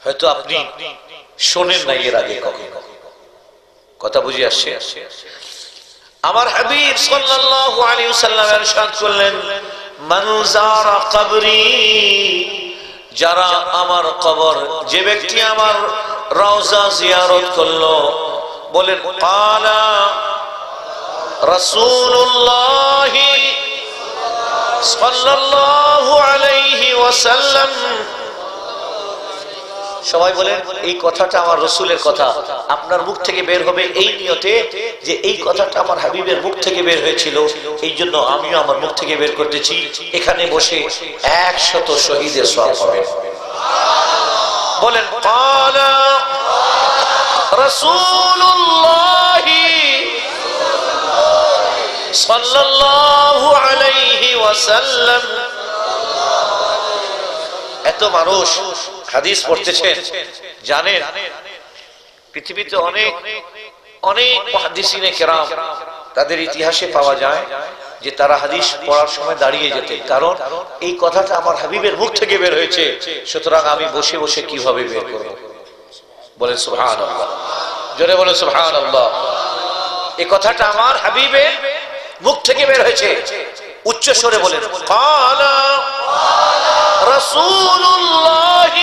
Speaker 2: হয়তো আপনি শোনেন না এর আগে কখনো, কথা বুঝে আসছে? আমার হাবিব সাল্লাল্লাহু আলাইহি ওয়াসাল্লাম ইরশাদ করলেন, মান যারা কবরি, যারা আমার কবর, যে ব্যক্তি আমার রওজা জিয়ারত করলো, বলেন ক্বালা রাসূলুল্লাহ সাল্লাল্লাহু আলাইহি ওয়াসাল্লাম। সবাই বলেন, এই কথাটা আমার রাসূলের কথা, আপনার মুখ থেকে বের হবে এই নিয়তে যে এই কথাটা আমার হাবিবের মুখ থেকে বের হয়েছিল, এই জন্য আমিও আমার মুখ থেকে বের করতেছি, এখানে বসে 100 শহীদের সওয়াব হবে। বলেন ক্বালা রাসূলুল্লাহ সাল্লাল্লাহু আলাইহি ওয়াসাল্লাম। এত মানুষ হাদিস পড়তেছেন, জানেন পৃথিবীতে অনেক অনেক মুহাদ্দিসিনে কেরাম তাদের ইতিহাসে পাওয়া যায় যে তারা হাদিস পড়ার সময় দাঁড়িয়ে যেতেন, কারণ এই কথাটা আমার হাবিবের মুখ থেকে বের হয়েছে, সুতরাং আমি বসে বসে কিভাবে বের করব? বলেন সুবহানাল্লাহ, জোরে বলেন সুবহানাল্লাহ। এই কথাটা আমার হাবিবের মুখ থেকে বের হয়েছে, উচ্চ স্বরে বলেন ক্বালা রাসূলুল্লাহ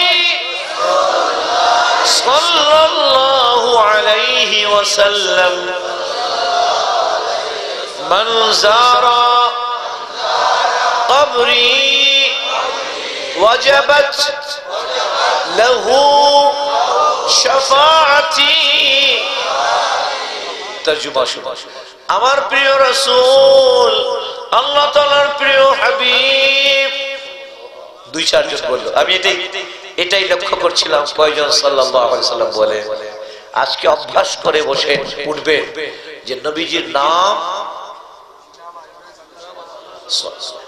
Speaker 2: সাল্লাল্লাহু আলাইহি ওয়াসাল্লাম মান যারা কবরি ওয়াজাবাত লাহু শাফাআতি। তর্জমা শুনুন। আমার প্রিয় রাসূল, আল্লাহ তাআলার প্রিয় হাবিব, 2-4 জন বলল। আমি এটাই লক্ষ্য করছিলাম কয়জন সাল্লাল্লাহু আলাইহি সাল্লাম বলে। আজকে অভ্যাস করে বসে উঠবেন যে নবীজির নাম,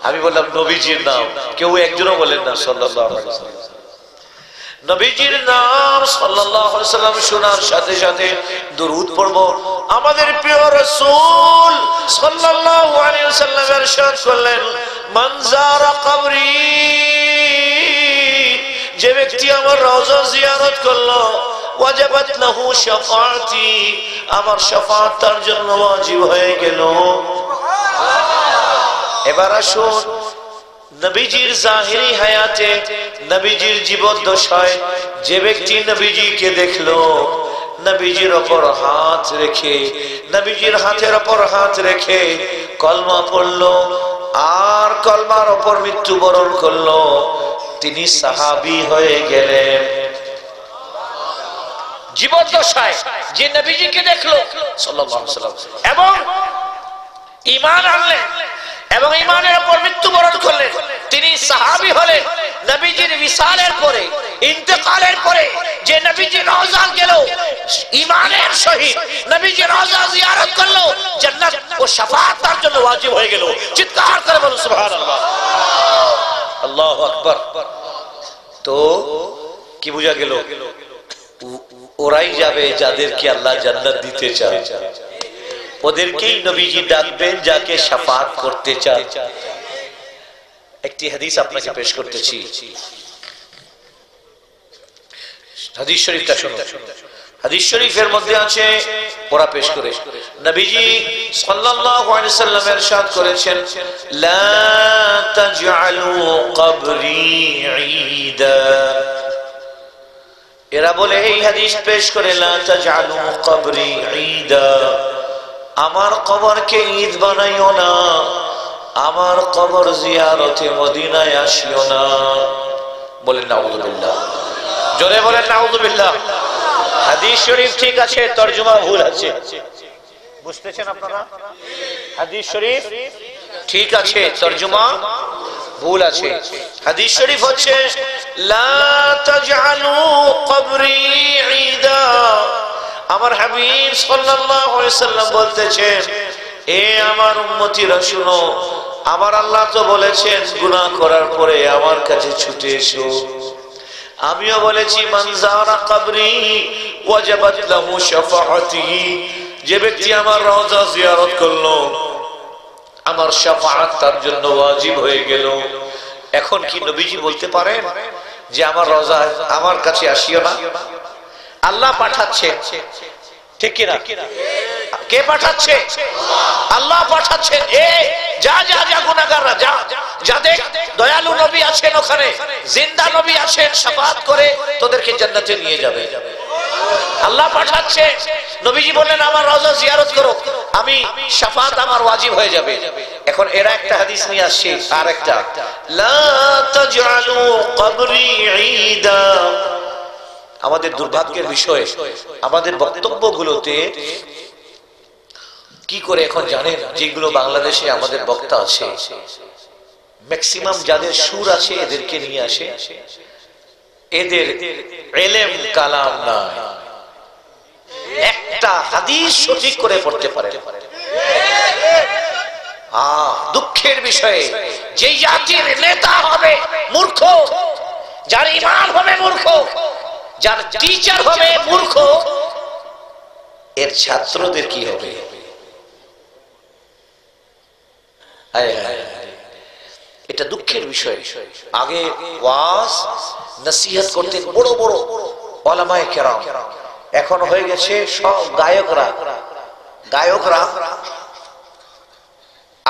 Speaker 2: আমি বললাম নবীজির নাম, কেউ একজনও বলেন না সাল্লাল্লাহু আলাইহি সাল্লাম। নবীজির নাম সাল্লাল্লাহু আলাইহি সাল্লাম শোনার সাথে সাথে দরুদ পড়ব। আমাদের প্রিয় রাসূল সাল্লাল্লাহু আলাইহি ওয়াসাল্লাম ইরশাদ করলেন মান যারা কবরি, যে ব্যক্তি আমার রওজা জিয়ারত করলো, ওয়াজাবাত লাহু শাফাআতি, আমার শাফাআত তার জন্য ওয়াজিব হয়ে গেল। এবার আসুন নবীজির জাহিরি হায়াতে, নবীজির জীবদ্দশায় যে ব্যক্তি নবীজিকে দেখলো, নবীজির উপর হাত রেখে, নবীজির হাতের উপর হাত রেখে কলমা পড়লো আর কলমার উপর মৃত্যুবরণ করলো, তিনি সাহাবী হয়ে গেলেন। জীবদ্দশায় যে নবীজিকে দেখলো সাল্লাল্লাহু আলাইহি ওয়াসাল্লাম এবং ঈমান আনলেন এবং ঈমানের উপর মৃত্যুবরণ করলেন, তিনি সাহাবী হলেন। নবীজির বিসালের পরে, ইন্তেকালের পরে যে নবীজির রওজা গেল ঈমানের সহিত, নবীজির রওজা জিয়ারত করলো, জান্নাত ও শাফাআত তার জন্য ওয়াজিব হয়ে গেল। চিৎকার করে বলুন সুবহানাল্লাহ, আল্লাহু আকবার। তো কি বোঝা গেল? ওরাই যাবে যাদেরকে আল্লাহ জান্নাত দিতে চায়, ওদেরকেই নবীজি ডাকবেন যাকে শাফাআত করতে চান। একটি হাদিস আপনাকে পেশ করতেছি, হাদিস শরীফটা শুনুন। হাদিস শরীফের মধ্যে আছে, ওরা পেশ করে, নবীজি সাল্লাল্লাহু আলাইহি ওয়াসাল্লাম ইরশাদ করেছেন লা তাজআলু কবরি ঈদা। এরা বলে এই হাদিস পেশ করে লা তাজআলু কবরি ঈদা, আমার কবরকে ঈদ বানাইও না, আমার কবর জিয়ারতে মদিনায় আসিও না। বলেন নাউযুবিল্লাহ, জোরে বলেন নাউযুবিল্লাহ। হাদিস শরীফ ঠিক আছে, তরজমা ভুল আছে, বুঝতেছেন আপনারা? হাদিস শরীফ ঠিক আছে, তরজমা ভুল আছে। হাদিস শরীফ হচ্ছে লা তাজআলু কবরি ঈদা। আমার হাবিব সাল্লাল্লাহু আলাইহি ওয়াসাল্লাম বলতেছেন, এ আমার উম্মতিরা শুনো, আমার আল্লাহ তো বলেছেন গুনাহ করার পরে আমার কাছে ছুটে এসো। আমিও বলেছি মান যারা কবরি ওয়াজাবাত লাহু শাফাআতি, যে ব্যক্তি আমার রওজা জিয়ারত করলো, আমার শাফাআত তার জন্য ওয়াজিব হয়ে গেল। এখন কি নবীজি বলতে পারেন যে আমার রওজা আমার কাছে আসিও না? আল্লাহ পাঠাচ্ছে, ঠিক কিনা? কে পাঠাচ্ছে? আল্লাহ পাঠাচ্ছেন। এ যা যা যা গুনাহগাররা যা, যাদের দয়ালু নবী আছেন ওখানে, জিন্দা নবী আছেন, শাফাআত করে তোদেরকে জান্নাতে নিয়ে যাবে। আল্লাহ পাঠাচ্ছে। নবীজি বললেন আমার রওজা জিয়ারত করো, আমি শাফাআত আমার ওয়াজিব হয়ে যাবে। এখন এরা একটা হাদিস নিয়ে আসছে, আর একটা লা তাজআলু কবরি ঈদা। আমাদের দুর্ভাগ্যের বিষয়, আমাদের বক্তব্যগুলোতে কি করে এখন জানেন, যেগুলো বাংলাদেশে আমাদের বক্তা আছে ম্যাক্সিমাম যাদের সুর আছে এদেরকে নিয়ে আসে, এদের ইলম কালাম নাই, একটা হাদিস সঠিক করে পড়তে পারে না। দুঃখের বিষয়ে যে জাতির নেতা হবে মূর্খ, যার ইমাম হবে মূর্খ, যার টিচার হবে মূর্খ, এর ছাত্রদের কি হবে? এটা দুঃখের বিষয়। আগে ওয়াজ নসিহত করতেন বড় বড় উলামায়ে কেরাম, এখন হয়ে গেছে সব গায়করা।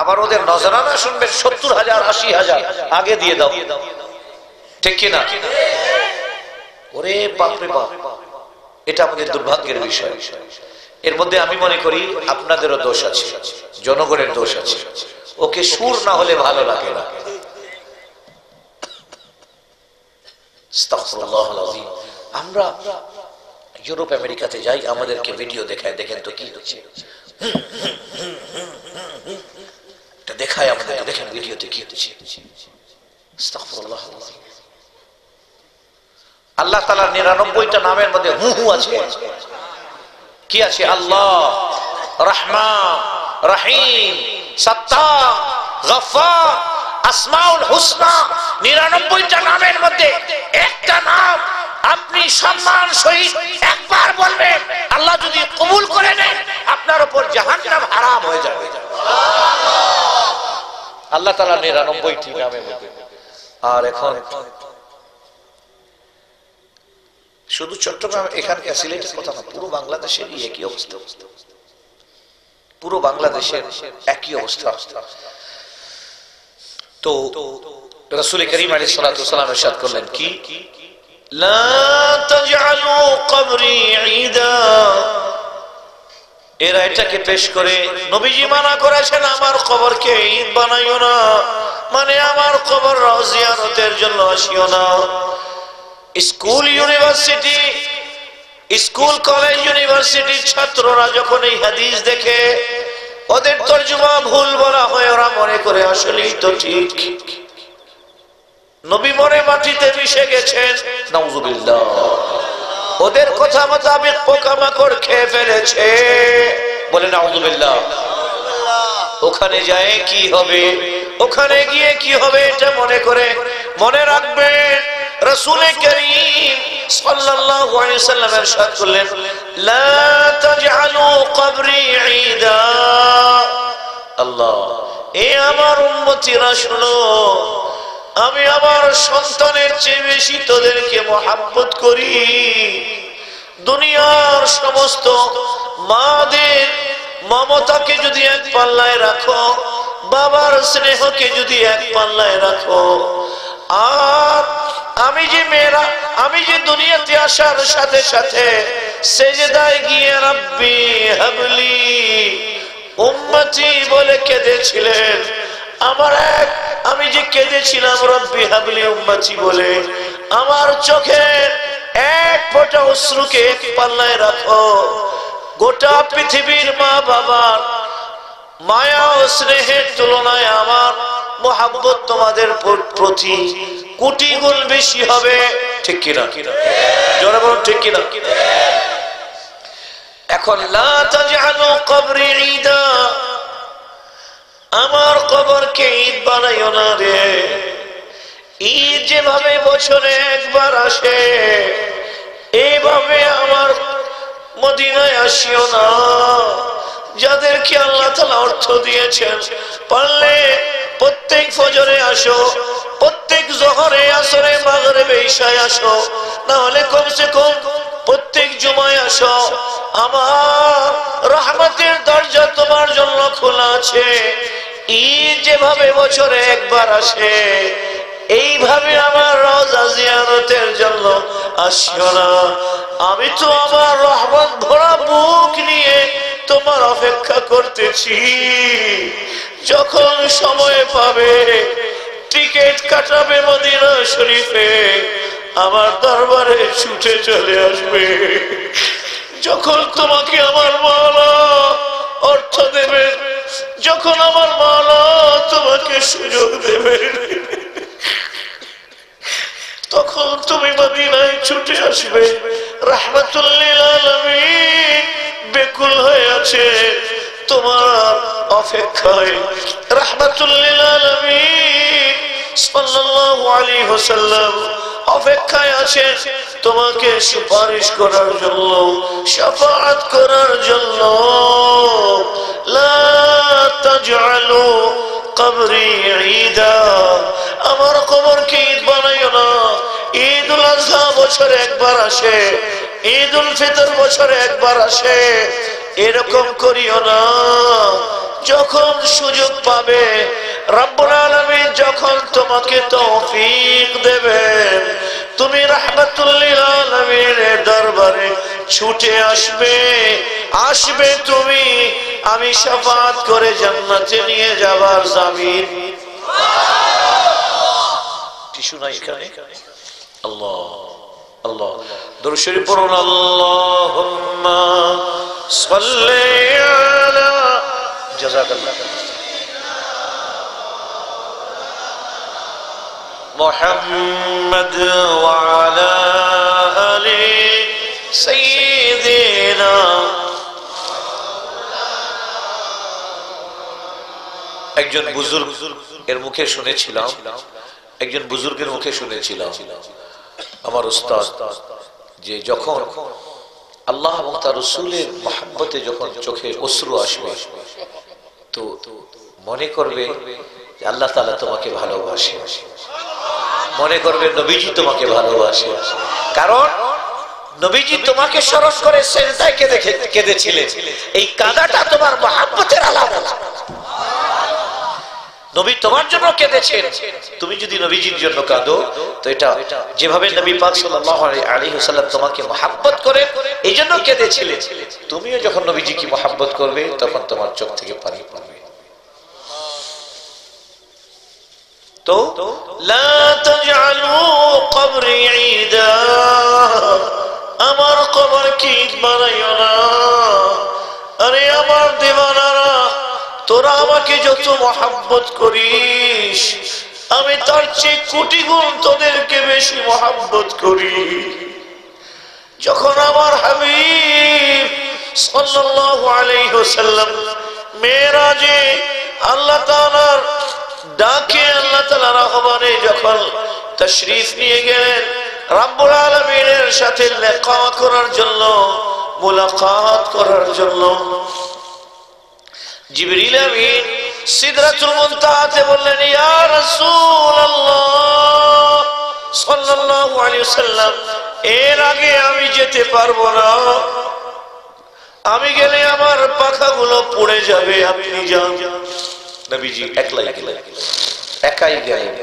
Speaker 2: আবার ওদের নজরানা শুনবেন 70,000 80,000 আগে দিয়ে দাও, ঠিক কিনা? ওরে বাপরে বাপ, এটা আমাদের দুর্ভাগ্যের বিষয়। এর মধ্যে আমি মনে করি আপনাদেরও দোষ আছে, জনগণের দোষ আছে। ওকে সুর না হলে ভালো লাগে না। আস্তাগফিরুল্লাহল আযীম। আমরা ইউরোপ আমেরিকাতে যাই, আমাদেরকে ভিডিও দেখায়, দেখেন তো কি হচ্ছে, এটা দেখায় আমাদের, দেখেন ভিডিওতে কি হচ্ছে। আস্তাগফিরুল্লাহল আযীম। আল্লাহ তাআলার 99টা নামের মধ্যে হু হু আছে। কি আছে? আল্লাহ, রহমান, রহিম, সত্তার, গফফার, আসমাউল হুসনা। 99টা নামের মধ্যে একটা নাম আপনি সম্মান সহিত একবার বলবেন, আল্লাহ যদি কবুল করে নেন আপনার উপর জাহান্নাম হারাম হয়ে যাবে। আল্লাহ তাআলা 99টি নামের মধ্যে। আর এখন শুধু চট্টগ্রাম এখানকার সিলেটের কথা না, পুরো বাংলাদেশের একই অবস্থা। পুরো বাংলাদেশের একই অবস্থা। তো রাসূল করিম আলাইহিস সালাতু ওয়াস সালাম ইরশাদ করলেন কি, লা তাজআলু কবরি ঈদা। এরা এটাকে পেশ করে নবীজি মানা করেছেন আমার কবরকে ঈদ বানাইও না, মানে আমার কবর জিয়ারতের জন্য আসিও না। স্কুল ইউনিভার্সিটি, স্কুল কলেজ ইউনিভার্সিটির ছাত্ররা যখন এই হাদিস দেখে ওদের তরজমা ভুল বলা হয়, ওরা মনে করে আসলেই তো ঠিক, নবী মরে মাটিতে মিশে গেছেন, নাউযুবিল্লাহ। ওদের কথা মোতাবেক পোকামাকড় খেয়ে ফেলেছে, বলে নাউযুবিল্লাহ। ওখানে যায় কি হবে, ওখানে গিয়ে কি হবে, এটা মনে করে মনে রাখবেন। রাসূল করিম সাল্লাল্লাহু আলাইহি ওয়াসাল্লাম ইরশাদ করলেন, লা তাজআলু কবরি ঈদা। আল্লাহ, এ আমার উম্মতিরা শোনো, আমি আমার সন্তানের চেয়ে বেশি তোদেরকে মহব্বত করি। দুনিয়ার সমস্ত মাদের মমতাকে যদি এক পাল্লায় রাখো, বাবার স্নেহকে যদি এক পাল্লায় রাখো, আর আমি যে দুনিয়াতে আসার সাথে সাথে সেজদায় গিয়ে রব্বি হাবলি উম্মতি বলে কেঁদেছিলেন, আমি যে কেঁদেছিলাম রব্বি হাবলি উম্মতি বলে, আমার চোখের এক ফোঁটা অশ্রুকে এক পাল্লায় রাখো। গোটা পৃথিবীর মা বাবার মায়া ও স্নেহের তুলনায় আমার মহব্বত তোমাদের প্রতি কোটি গুণ বেশি হবে, ঠিক কিনা? জোরে বলুন ঠিক কিনা? এখন লা তাজআলু কবরি ঈদা, আমার কবরকে ঈদ বানাইও না রে। ঈদ যেভাবে বছরে একবার আসে, এইভাবে আমার মদিনায় আসিও না। যাদেরকে আল্লাহ তাআলা অর্থ দিয়েছেন, পারলে প্রত্যেক ফজরে আসো, প্রত্যেক জোহরে, আসরে, মাগরিবে, ইশায় আসো, না হলে কমসে কম প্রত্যেক জুমায় আসো। আমার রহমতের দরজা তোমার জন্য খোলা আছে। ঈদ যেভাবে বছরে একবার আসে, এইভাবে আমার রওজা জিয়ারতের জন্য আসিও না। আমি তো আমার রহমত ভরা বুক নিয়ে তোমার অপেক্ষা করতেছি। যখন সময় পাবে টিকিট কাটাবে মদিনা শরীফে, আমার দরবারে ছুটে চলে আসবে। যখন তোমাকে আমার মাওলা অর্থ দেবেন, যখন আমার মাওলা তোমাকে সুযোগ দেবেন, তখন তুমি মদিনায় ছুটে আসবে। রাহমাতুল লিল আলামিন বেকুল হয়ে আছে তোমার অপেক্ষায়। রাহমাতুল লিল আলামিন সাল্লাল্লাহু আলাইহি ওয়াসাল্লাম অপেক্ষায় আছে তোমাকে সুপারিশ করার জন্য, শাফাআত করার জন্য। লা তাজআলু কবরি ঈদা, আমার কবরকে ঈদ বানাইও না। ঈদুল আযহা বছরে একবার আসে, ঈদুল ফিতর বছরে একবার আসে, এরকম করিও না। যখন সুযোগ পাবে, রব্বুল আলামিন যখন তোমাকে তৌফিক দেবেন, তুমি রাহমাতুল লিল আলামিনের দরবারে ছুটে আসবে। আসবে তুমি, আমি শাফাআত করে জান্নাতে নিয়ে যাবার জামিন। টিস্যু নাই এখানে? আল্লাহ আল্লাহ, দরুদ শরীফ পড়ুন। আল্লাহুম্মা সাল্লি আলা, জাযাকাল্লাহ, মুহাম্মাদ ওয়া আলা আলি সাইয়্যিদিনা। একজন বুজুর্গ এর মুখে শুনেছিলাম, একজন বুজুর্গের মুখে শুনেছিলাম, আমার উস্তাদ, যে যখন আল্লাহ এবং তার রাসূলের মহব্বতে যখন চোখে অশ্রু আসবে, তো মনে করবে যে আল্লাহ তাআলা তোমাকে ভালোবাসে, মনে করবে নবীজি তোমাকে ভালোবাসে। কারণ নবীজি তোমাকে স্মরণ করে সেজদায় কেঁদেছিলেন। এই কাঁদাটা তোমার মহব্বতের আলামত। নবী তোমার জন্য কেঁদেছেন, তুমি যদি নবীজির জন্য কাঁদো, তো এটা যেভাবে নবী পাক সাল্লাল্লাহু আলাইহি ওয়াসাল্লাম তোমাকে মহব্বত করে এই জন্য কেঁদেছিলেন, তুমিও যখন নবীজিকে মহব্বত করবে তখন তোমার চোখ থেকে পানি পড়বে। তো লা তাজআলু কবরি ঈদা, আমার কবরকে ঈদ বানাইও না। আরে আমার দিওয়ানারা, তোরা আমাকে যত মহব্বত করিস, আমি তার চেয়ে কোটি গুণ তোদেরকে বেশি মহব্বত করি। যখন আমার হাবিব সাল্লাল্লাহু আলাইহি ওয়াসাল্লাম মেরাজে আল্লাহ তাআলার ডাকে, আল্লাহ তাআলার আহ্বানে যখন তাশরীফ নিয়ে গেলেন রব্বুল আলামিনের সাথে লিকা করার জন্য, মুলাকাত করার জন্য, জিবরিল আমিন সিদরাতুল মুনতাহাতে বললেন, ইয়া রাসূলুল্লাহ সাল্লাল্লাহু আলাইহি ওয়াসাল্লাম, এর আগে আমি যেতে পারবো না, আমি গেলে আমার পাখাগুলো পড়ে যাবে, আপনি যান। নবীজি একলাই গেলেন, একাই গেলেন।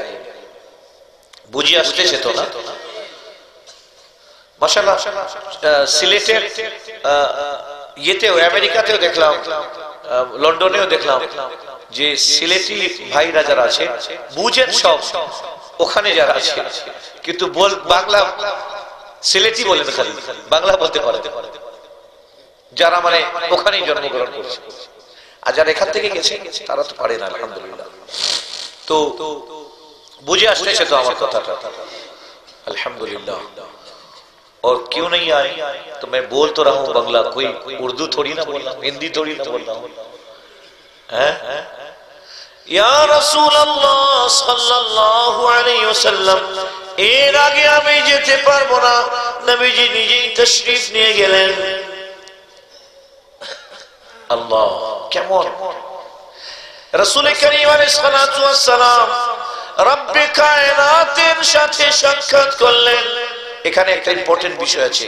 Speaker 2: বুঝি আসতেছে তো না? মাশাআল্লাহ, সিলেটের ইয়েতেও, আমেরিকাতেও দেখলাম, লন্ডনেও দেখলাম যে সিলেটি ভাইরা যারা আছে বুঝেন সব, ওখানে যারা আছে কিন্তু বাংলা সিলেটি বলেন, খালি বাংলা বলতে পারে যারা মানে ওখানেই জন্মগ্রহণ করছে। আর যারা এখান থেকে গেছে তারা তো পারে না, আলহামদুলিল্লাহ। তো বুঝে আসতেছে তো আমার কথাটা, अल्हम्दुलिल्लाह। और क्यों नहीं आए तो मैं बोल तो रहा हूँ बांग्ला, कोई उर्दू थोड़ी ना बोल रहा हूँ, हिंदी थोड़ी ना बोल रहा हूँ। या रसूल अल्लाह सल्लल्लाहु अलैहि वसल्लम, এর আগে আমি যেতে পারবো না, নবীজি নিজেই তাশরীফ নিয়ে গেলেন। আল্লাহ কেমন রাসূল করিম আলাইহিস সালাতু ওয়াস সালাম রব্বে কায়নাতের সাথে সাক্ষাৎ করলেন। এখানে একটা ইম্পর্টেন্ট বিষয় আছে,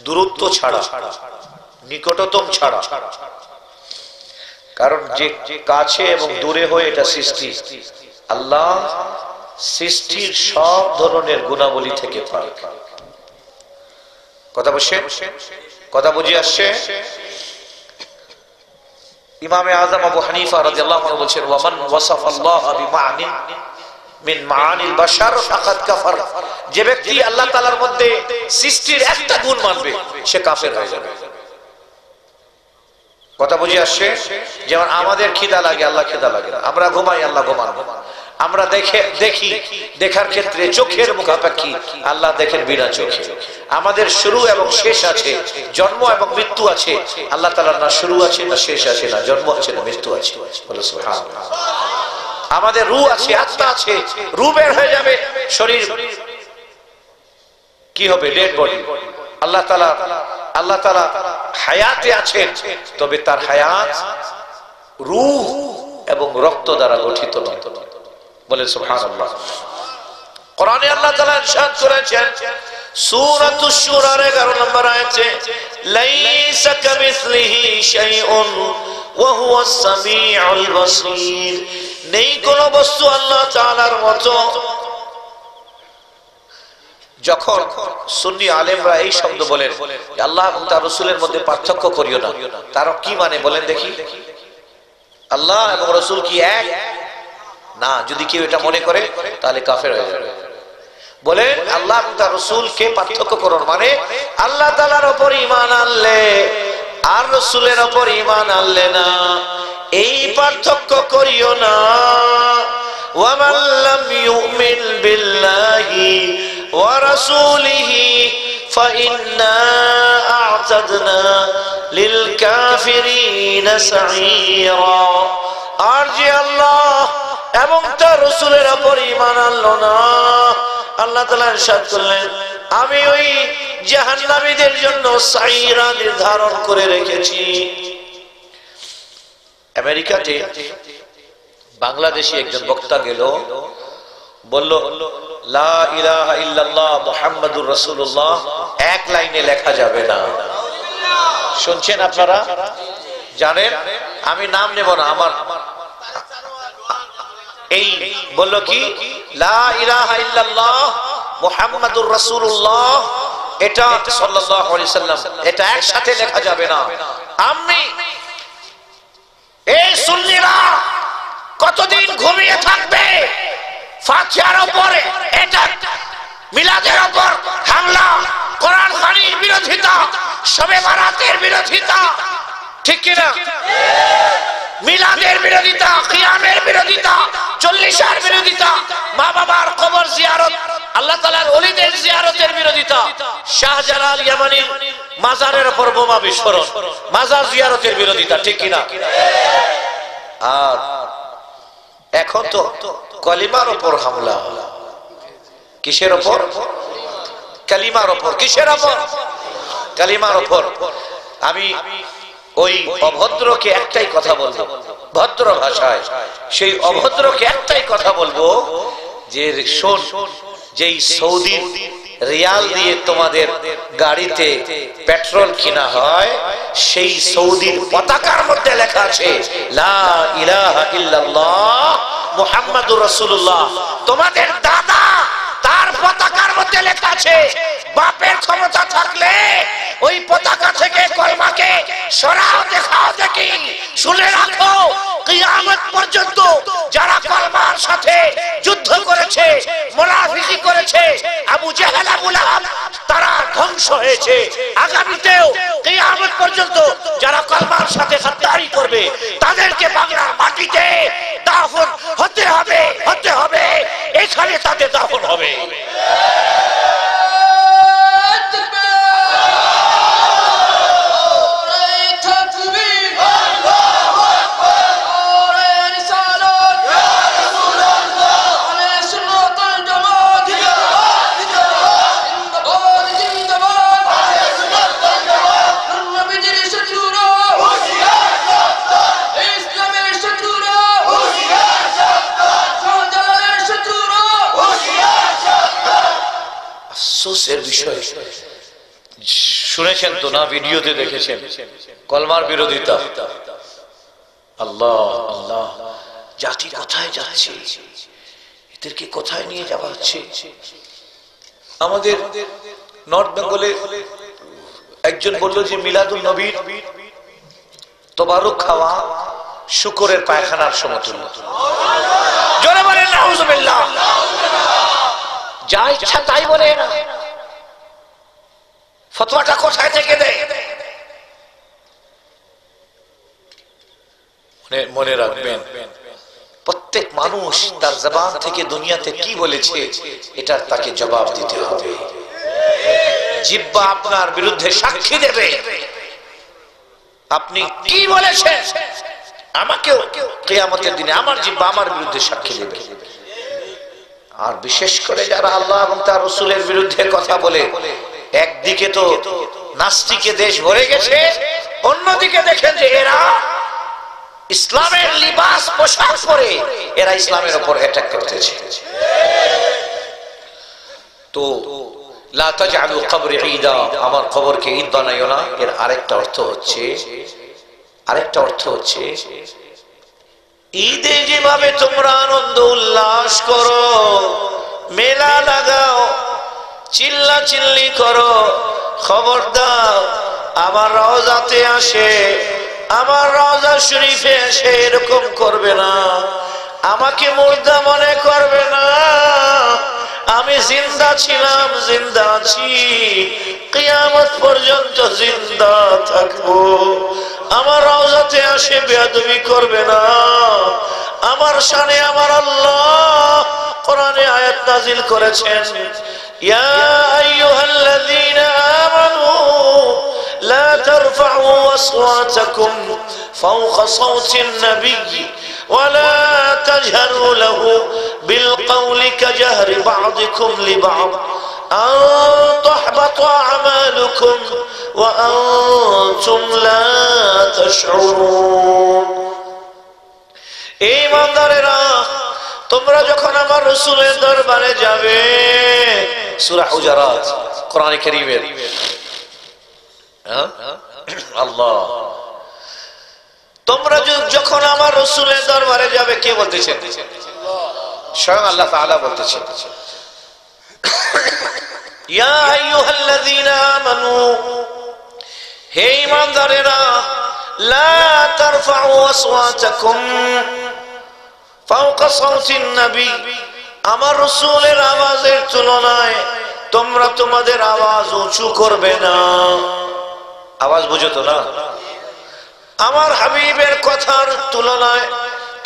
Speaker 2: দূরত্ব ছাড়া, নিকটতম ছাড়া। কারণ যে কাছে এবং দূরে হয় এটা সৃষ্টি। আল্লাহ সৃষ্টির সব ধরনের গুণাবলী থেকে পাক। কথা বলছে, কথা বুঝে আসছে? ইমামে আযম আবু হানিফা রাদিয়াল্লাহু আনহু বলেন, ওয়ামান ওয়াসাফাল্লাহ বিমা'নিন মিন মা'ানিল বাশার ফাকাদ কাফার। যে ব্যক্তি আল্লাহ তাআলার মধ্যে সৃষ্টির একটা গুণ মানবে সে কাফের হয়ে যাবে। কথা বুঝে আসছে? যেমন আমাদের খিদা লাগে, আল্লাহ খিদা লাগে না। আমরা ঘুমাই, আল্লাহ ঘুমান না। আমরা দেখি, দেখার ক্ষেত্রে চোখের মুখাপেক্ষী, আল্লাহ দেখেন বিনা চোখে। আমাদের শুরু এবং শেষ আছে, জন্ম এবং মৃত্যু আছে। আল্লাহ তাআলার না শুরু আছে না শেষ আছে, না জন্ম আছে না মৃত্যু আছে। বলে সুবহানাল্লাহ। আমাদের রূহ আছে, আত্মা আছে, রূহ বের হয়ে যাবে, শরীর কি হবে? Dead body. আল্লাহ তাআলা হায়াতে আছেন, তবে তার হায়াত রূহ এবং রক্ত দ্বারা গঠিত নয়। বলে সুবহানাল্লাহ। কোরআনে আল্লাহ তাআলা ইরশাদ করেছেন সূরাতুশ শুরার 11 নম্বর আয়াতে, লাইসা কামিসলিহি শাইউন ওয়া হুয়াস সামিউল বাসীর। নেই কোন বস্তু আল্লাহ তাআলার মতো। যখন সুন্নি আলেমরা এই শব্দ বলেন আল্লাহ এবং তার রাসূলের মধ্যে পার্থক্য করিও না, তার কি মানে বলেন দেখি? আল্লাহ এবং রাসূল কি এক? না। যদি কেউ এটা মনে করে তাহলে কাফের হয়ে যাবে। বলেন আল্লাহ এবং তার রাসূলকে পার্থক্য করুন, মানে আল্লাহ তাআলার উপর ঈমান আনলে আর রাসূলের উপর ঈমান আনলে না, এই পার্থক্য করিও না। ওয়া মান লাম ইউমিন বিল্লাহি ওয়া রাসূলিহি ফাইন্না আ'তাদনা লিল কাফিরিনা সাঈরা। আর যে আল্লাহ এবং তার রাসূলের উপর ঈমান আনলো না, আল্লাহ তাআলা ইরশাদ করলেন আমি ওই জাহান্নামীদের জন্য সাঈরা নির্ধারণ করে রেখেছি। আমেরিকাতে বাংলাদেশী একজন বক্তা গেল, বলল লা ইলাহা ইল্লাল্লাহ মুহাম্মাদুর রাসূলুল্লাহ এক লাইনে লেখা যাবে না। শুনছেন আপনারা? জানেন, আমি নাম নেব না, আমার এই বলল কি লা ইলাহা ইল্লাল্লাহ মুহাম্মাদুর রাসূলুল্লাহ, এটা সাল্লাল্লাহু আলাইহি সাল্লাম, এটা একসাথে লেখা যাবে না। আমি এই সুন্নিরা কতদিন ঘুমিয়ে থাকবে? ফাতিহার উপরে এটা, মিলাদের উপর হামলা, কোরআন খানির বিরোধিতা, শবে বারাতের বিরোধিতা, ঠিক কি না? মিলাদের বিরোধিতা, কিয়ামের বিরোধিতা, 40 বিরোধিতা, মা বাবার কবর জিয়ারত, আল্লাহ তাআলার ওলিদের জিয়ারতের বিরোধিতা, শাহজালাল ইয়ামানির মাজারের উপর বোমা বিস্ফোরণ, মাজার জিয়ারতের বিরোধিতা, ঠিক কি না? আর এখন তো কলিমার উপর হামলা। কিসের উপর? কালিমার উপর। কিসের উপর? কালিমার উপর। আমি ওই অভদ্রকে একটাই কথা বলবো, ভদ্র ভাষায় সেই অভদ্রকে একটাই কথা বলবো যে শোন, যেই সৌদি রিয়াল দিয়ে তোমাদের গাড়িতে পেট্রোল কিনা হয়, সেই সৌদির পতাকার মধ্যে লেখা আছে লা ইলাহা ইল্লাল্লাহ মুহাম্মাদুর রাসূলুল্লাহ। তোমাদের দাদা তার পতাকার মধ্যে লেখা আছে। বাপের ক্ষমতা থাকলে ওই পতাকা থেকে কলমাকে সরাও, দেখাও দেখি। শুনে রাখো, কিয়ামত পর্যন্ত যারা কলমার সাথে যুদ্ধ করেছে, মুনাফিকি করেছে, আবু জাহেল, আবু লাহাব, তারা ধ্বংস হয়েছে। আগামীতেও কিয়ামত পর্যন্ত যারা কলমার সাথে গাদ্দারি করবে তাদেরকে বাংলার মাটিতে দাফন হতে হবে, হতে হবে। এখানে তাদের দাফন হবে। আফসোসের বিষয়, শুনেছেন তো না, ভিডিওতে দেখেছেন, কলমার বিরোধিতা। আল্লাহ আল্লাহ, জাতি কোথায় যাচ্ছে? এদেরকে কোথায় নিয়ে যাওয়া হচ্ছে? আমাদের নর্থ বেঙ্গলে একজন বলল যে মিলাদুল নবীর তোবারুক খাওয়া শুকরের পায়খানার সমতুল্য। জোরে বলেন নাউজুবিল্লাহ। যা ইচ্ছা তাই বলে না। ফতোয়াটা কোথায় থেকে দেয়? মনে রাখবেন, প্রত্যেক মানুষ তার জবান থেকে দুনিয়াতে কি বলেছে এটার তাকে জবাব দিতে হবে। জিহ্বা আপনার বিরুদ্ধে সাক্ষী দেবে, আপনি কি বলেছেন আমাকেও কিয়ামতের দিনে আমার জিহ্বা আমার বিরুদ্ধে সাক্ষী দেবে। আর বিশেষ করে যারা আল্লাহ এবং তার রাসূলের বিরুদ্ধে কথা বলে, একদিকে তো নাস্তিকে দেশ ভরে গেছে, অন্যদিকে দেখেন যে এরা ইসলামের লিবাস পোশাক পরে এরা ইসলামের উপর অ্যাটাক করতেছে। তো লা তাজআলু কবরি ঈদা, আমার কবরকে ঈদ বানাইও না। এর আরেকটা অর্থ হচ্ছে ঈদে যেভাবে তোমরা আনন্দ উল্লাস করো, মেলা লাগাও, চিল্লা চিল্লি করো, খবর দাও আমার রওজাতে আসে, আমার রওজা শরীফে এসে এরকম করবে না, আমাকে মুর্দা মনে করবে না। আমি জিন্দা ছিলাম, জিন্দা আছি, কিয়ামত পর্যন্ত জিন্দা থাকবো। আমার রওজাতে আসে বেয়াদবি করবে না। আমার শানে আমার আল্লাহ কোরআনে আয়াত নাযিল করেছেন, ইয়া আইয়ুহাল্লাযীনা আমানু লা তারফা'উ আসওয়াতাকুম ফাওকা সাওতিন নাবিয়্যি ওয়া লা তাজহারু লাহু বিল কওলি কাজহরি বা'দিকুম লিবা'দ আন তাহবাতা আমালুকুম ওয়া আনতুম লা তাশউরুন। এই ইমানদারেরা, তোমরা যখন আমার রাসূলের দরবারে যাবে, সূরা হুজুরাত কোরআনে কারীমের, আল্লাহ, তোমরা যখন আমার রাসূলের দরবারে যাবে, কে বলতেছেন? স্বয়ং আল্লাহ তাআলা বলতেছেন, ইয়া আইয়ুহাল্লাযীনা আমানু, হে ঈমানদারেরা, লা তারফা'উ আসওয়াতাকুম ফাওকা সাওতিন নবী, আমার রাসূলের আওয়াজের তুলনায় তোমরা তোমাদের আওয়াজ উঁচু করবে না। আওয়াজ বুঝো তো না? আমার হাবিবের কথার তুলনায়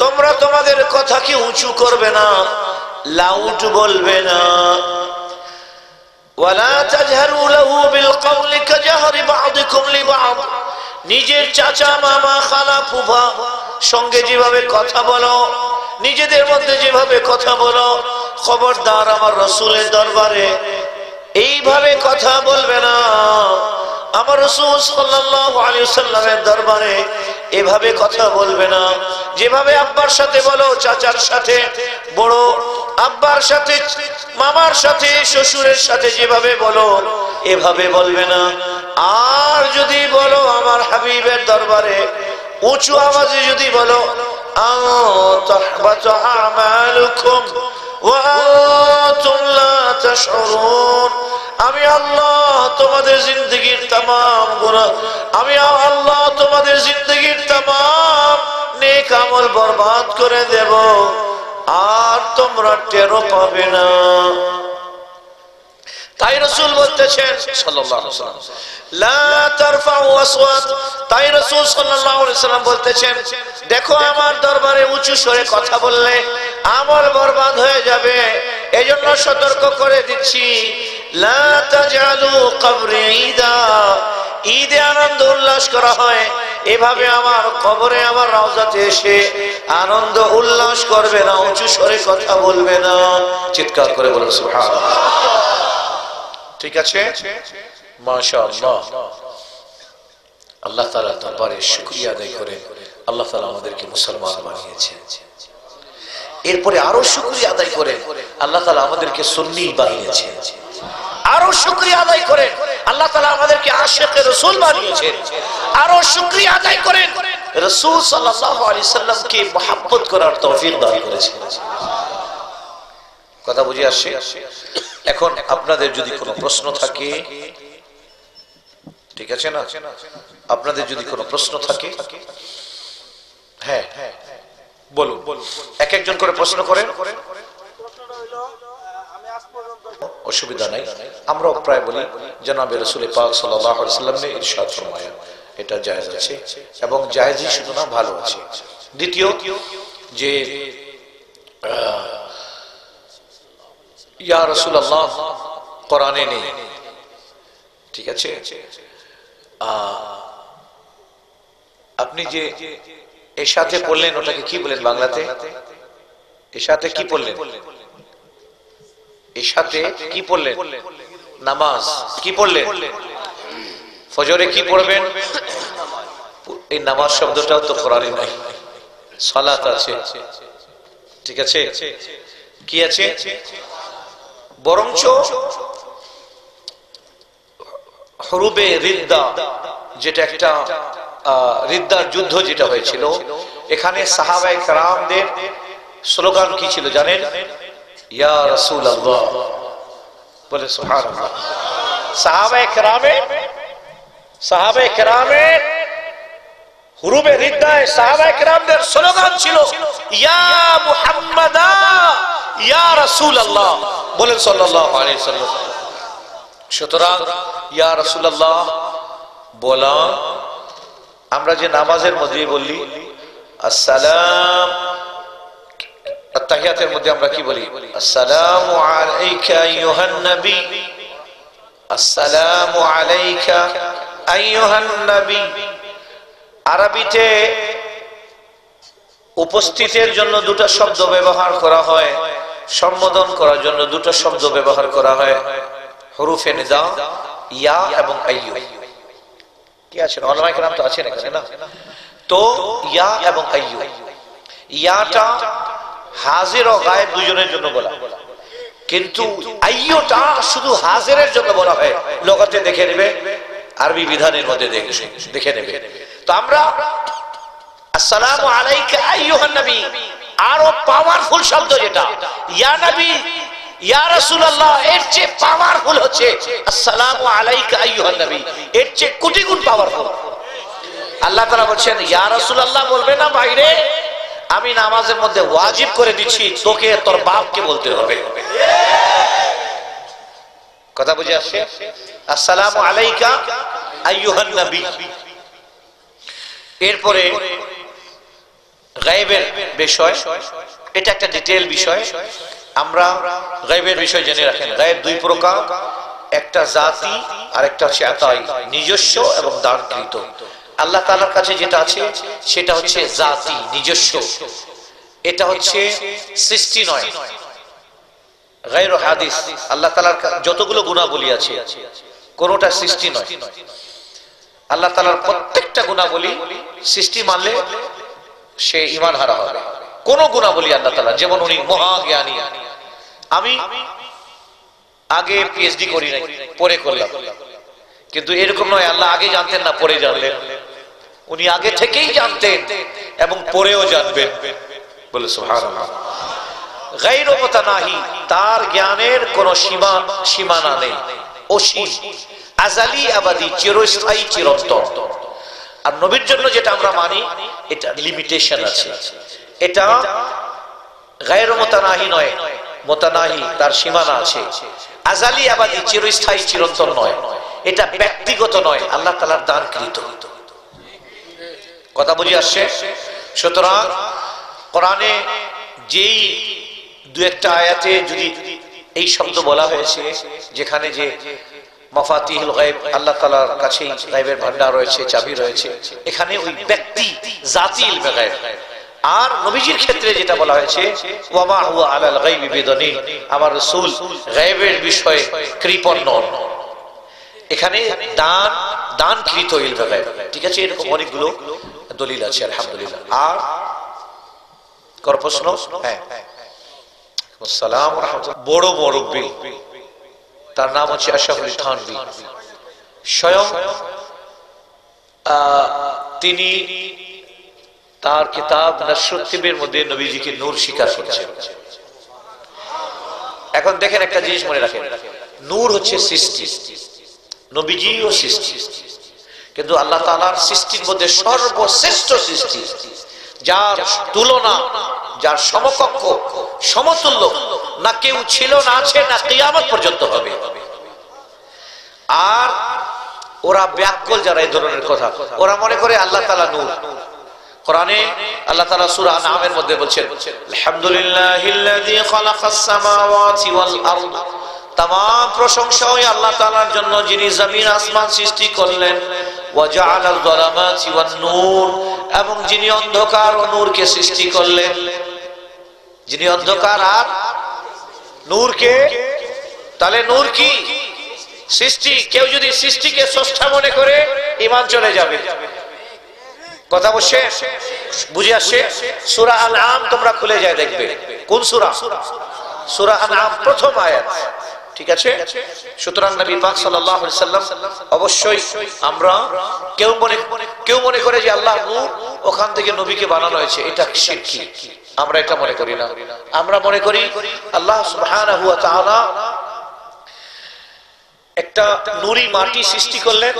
Speaker 2: তোমরা তোমাদের কথা কি উঁচু করবে না, লাউড বলবে না। ওয়ালা তাজহারু লাহু বিল কওলি কাজহরি বা'দিকুম লিবা'দ, নিজের চাচা মামা খালা ফুফা সঙ্গে যেভাবে কথা বলো, নিজেদের মধ্যে যেভাবে কথা বলো, খবরদার আমার রাসূলের দরবারে এইভাবে কথা বলবে না। আমার রাসূল সাল্লাল্লাহু আলাইহি ওয়াসাল্লামের দরবারে এভাবে কথা বলবে না। যেভাবে আব্বার সাথে বলো, চাচার সাথে, বড় আব্বার সাথে, মামার সাথে, শ্বশুরের সাথে যেভাবে বলো এভাবে বলবে না। আর যদি বলো আমার হাবিবের দরবারে উঁচু আওয়াজে যদি বলো, আন তাহবাতা আমালুকুম ওয়া আনতুম লা তাশউরুন, আমি আল্লাহ তোমাদের জিন্দেগীর तमाम গুনাহ, আমি আল্লাহ তোমাদের জিন্দেগীর तमाम নেক আমল বরবাদ করে দেব, আর তোমরা টেরও পাবে না। তাই রাসূল বলতেছেন সাল্লাল্লাহু আলাইহি ওয়াসাল্লাম, লা তারফাউ আসওয়াত, তাই রাসূল সাল্লাল্লাহু আলাইহি ওয়াসাল্লাম বলতেছেন, দেখো আমার দরবারে উঁচু স্বরে কথা বললে আমল বরবাদ হয়ে যাবে। এজন্য সতর্ক করে দিচ্ছি, লা তাজআলু কবরি ঈদা, ঈদে আনন্দ উল্লাস করা হয়, এভাবে আমার কবরে আমার রওজাতে এসে আনন্দ উল্লাস করবে না, উঁচু স্বরে কথা বলবে না। চিৎকার করে বলুন সুবহানাল্লাহ। ঠিক আছে, মাশাআল্লাহ। আল্লাহ তাআলা দরবারে শুকরিয়া আদায় করে আল্লাহ তাআলা আমাদেরকে মুসলমান বানিয়েছেন। এরপরে আরো শুকরিয়া আদায় করে আল্লাহ তাআলা আমাদেরকে সুন্নি বানিয়েছেন। আরো শুকরিয়া আদায় করেন আল্লাহ তাআলা আমাদেরকে আশিকে রাসূল বানিয়েছেন। আরো শুকরিয়া আদায় করেন রাসূল সাল্লাল্লাহু আলাইহি সাল্লামকে মুহাব্বত করার তৌফিক দান করেছেন। কথা বুঝে আসছে? এখন আপনাদের যদি কোনো প্রশ্ন থাকে, ঠিক আছে না, আপনাদের যদি কোনো প্রশ্ন থাকে, হ্যাঁ বলুন, এক একজন করে প্রশ্ন করেন, অসুবিধা নাই। আমরাও প্রায় বলি জনাবে রাসূল পাক সাল্লাল্লাহু আলাইহি ওয়াসাল্লাম ইরশাদ ফরমায়া, এটা জায়েজ আছে এবং জায়েজই শুধু না, ভালো আছে। দ্বিতীয় যে ইয়া রাসূলুল্লাহ কোরআনে নেই, ঠিক আছে, আপনি যে এর সাথে পড়লেন ওটাকে কি বলেন বাংলাতে? এর সাথে কি পড়লেন? এর সাথে কি পড়লেন? নামাজ। কি পড়লেন? ফজরে কি পড়বেন? এই নামাজ শব্দটাও তো কোরআনে নাই, সালাত আছে, ঠিক আছে, কি আছে? বরঞ্চ হুরুবে রিদ্দা, যেটা একটা রিদ্দার যুদ্ধ যেটা হয়েছিল, এখানে সাহাবায়ে কেরামদের স্লোগান কি ছিল জানেন? ইয়া রাসূলুল্লাহ, বলে সুবহানাল্লাহ। সাহাবায়ে কেরামের হুরুবে রিদ্দায় সাহাবায়ে কেরামদের স্লোগান ছিল ইয়া মুহাম্মাদা ইয়া রাসূলুল্লাহ, বলেন সাল্লাল্লাহু আলাইহি ওয়াসাল্লাম। সুতরাং ইয়া রাসূলুল্লাহ বলা, আমরা যে নামাজের মধ্যে বলি আসসালাম, আত্তাহিয়াতের মধ্যে আমরা কি বলি? আসসালামু আলাইকা আইয়ুহান নবী, আসসালামু আলাইকা আইয়ুহান নবী। আরবিতে উপস্থিতের জন্য দুটো শব্দ ব্যবহার করা হয়, সম্বোধন করার জন্য দুটো শব্দ ব্যবহার করা হয়, হুরুফে নিদা ইয়া এবং আইয়ু। কি আছেন উলামায়ে কেরাম তো আছেন এখানে না? তো ইয়া এবং আইয়ু, ইয়াটা হাজির ও গায়েব দুজনের জন্য বলা, কিন্তু আইয়ুটা শুধু হাজিরের জন্য বলা হয়। লগাতে দেখে নেবে, আরবি বিধানের মধ্যে দেখে নেবে। তো আমরা আসসালামু আলাইকা আইয়ুহান নবী, আরো পাওয়ারফুল শব্দ যেটা ইয়া নবী ইয়া রাসূলুল্লাহ, এর চেয়ে পাওয়ারফুল হচ্ছে আসসালামু আলাইকা আইয়ুহান নবী, এর চেয়ে কোটি গুণ পাওয়ারফুল। আল্লাহ তাআলা বলেন ইয়া রাসূলুল্লাহ বলবে না বাইরে, আমি নামাজের মধ্যে ওয়াজিব করে দিচ্ছি তোকে তোর বাপকে বলতে হবে। কথা বুঝে আসছে? আসসালামু আলাইকা আইয়ুহান নবী। এরপরে গায়েবের বিষয়, এটা একটা ডিটেইল বিষয়, আমরা গায়েবের বিষয় জেনে রাখেন। গায়েব দুই প্রকার, একটা জাতি আর একটা হচ্ছে আতাই, নিজস্ব এবং দানকৃত। আল্লাহ তাআলার কাছে যেটা আছে সেটা হচ্ছে জাতি, নিজস্ব, এটা হচ্ছে সৃষ্টি নয়, গায়রু হাদিস। আল্লাহ তাআলার যতগুলো গুণাবলী আছে কোনটা সৃষ্টি নয়। আল্লাহ তাআলার প্রত্যেকটা গুণাবলী সৃষ্টি মানলে সে ঈমান হারা হবে। কোন গুণাবলী আল্লাহ তাআলা, যেমন উনি মহাজ্ঞানী, আমি আগে পিএইচডি করি নাই, পরে করলাম, কিন্তু এরকম নয় আল্লাহ আগে জানতেন না পরে জানলেন, উনি আগে থেকেই জানতেন এবং পরেও জানবেন, বলে সুবহানাল্লাহ। গায়রু মুতানাহি, তার জ্ঞানের কোনো সীমানা নেই, অসীম, আযালি আবাদি, চিরস্থায়ী, চিরন্তন। আর নবীর জন্য যেটা আমরা মানি এটা লিমিটেশন আছে, এটা গায়রু মুতানাহি নয়, মুতানাহি, তার সীমানা আছে। আযালি আবাদি, চিরস্থায়ী, চিরন্তন নয়, এটা ব্যক্তিগত নয়, আল্লাহ তাআলার দানকৃত। কথা বুঝে আসছে? সুতরাং কোরআনে যেই দু একটা আয়াতে যদি এই শব্দ বলা হয়েছে, যেখানে যে মাফাতিহুল গায়ব, আল্লাহ তাআলার কাছেই গায়বের ভান্ডার রয়েছে, চাবি রয়েছে, এখানে ওই ব্যক্তি জাতি ইলমে গায়ব। আর নবীজির ক্ষেত্রে যেটা বলা হয়েছে ওয়ামা হুয়া আলাল গায়বি বিদনীন, আমার রাসূল গায়বের বিষয়ে কৃপণ নন। এখানে দানকৃত ইলমে গায়ব, ঠিক আছে? এরকম অনেকগুলো দলিল আছে আলহামদুলিল্লাহ। আর কর প্রশ্ন? হ্যাঁ, আসসালামু আলাইকুম। বড় মুরব্বি, তার নাম হচ্ছে আশরাফ আলী থানভী। স্বয়ং তিনি তার কিতাব নশরুত্তিবের মধ্যে নবীজিকে নূর স্বীকার করেছেন। এখন দেখেন একটা জিনিস মনে রাখেন, নূর হচ্ছে সৃষ্টি, নবীজিও সৃষ্টি, কিন্তু আল্লাহ তাআলার সৃষ্টির মধ্যে সর্বশ্রেষ্ঠ সৃষ্টি, যার তুলনা, যার সমকক্ষ, সমতুল্য না কেউ ছিল, না আছে, না কিয়ামত পর্যন্ত হবে। আর ওরা ব্যাকুল যারা এই ধরনের কথা, ওরা মনে করে আল্লাহ তাআলা নূর, কোরআনে আল্লাহ তাআলা সূরা আনআমের মধ্যে বলছেন, আলহামদুলিল্লাহিল্লাযী খালাকাস সামাওয়াতি ওয়াল আরদ, तमाम প্রশংসা ওই আল্লাহ তাআলার জন্য যিনি জমিন আসমান সৃষ্টি করলেন, ওয়া জাআলাল যালামাতি ওয়ান নূর, এবং যিনি অন্ধকার ও নূরকে সৃষ্টি করলেন। যিনি অন্ধকার আর নূরকে, তাহলে নূর কি? সৃষ্টি। কেউ যদি সৃষ্টিকে স্রষ্টা মনে করে ঈমান চলে যাবে। কথা বলছে, বুঝে আসছে? সূরা আনআম তোমরা খুলে যায় দেখবে। কোন সূরা? সূরা আনআম প্রথম আয়াত। ঠিক আছে? সুতরাং নবী পাক সাল্লাল্লাহু আলাইহি সাল্লাম অবশ্যই, আমরা কেউ মনে করে যে আল্লাহ নূর, ওখান থেকে নবীকে বানানো হয়েছে, এটা শিরকি। আমরা এটা মনে করি না। আমরা মনে করি আল্লাহ সুবহানাহু ওয়া তাআলা একটা নুরি মাটি সৃষ্টি করলেন,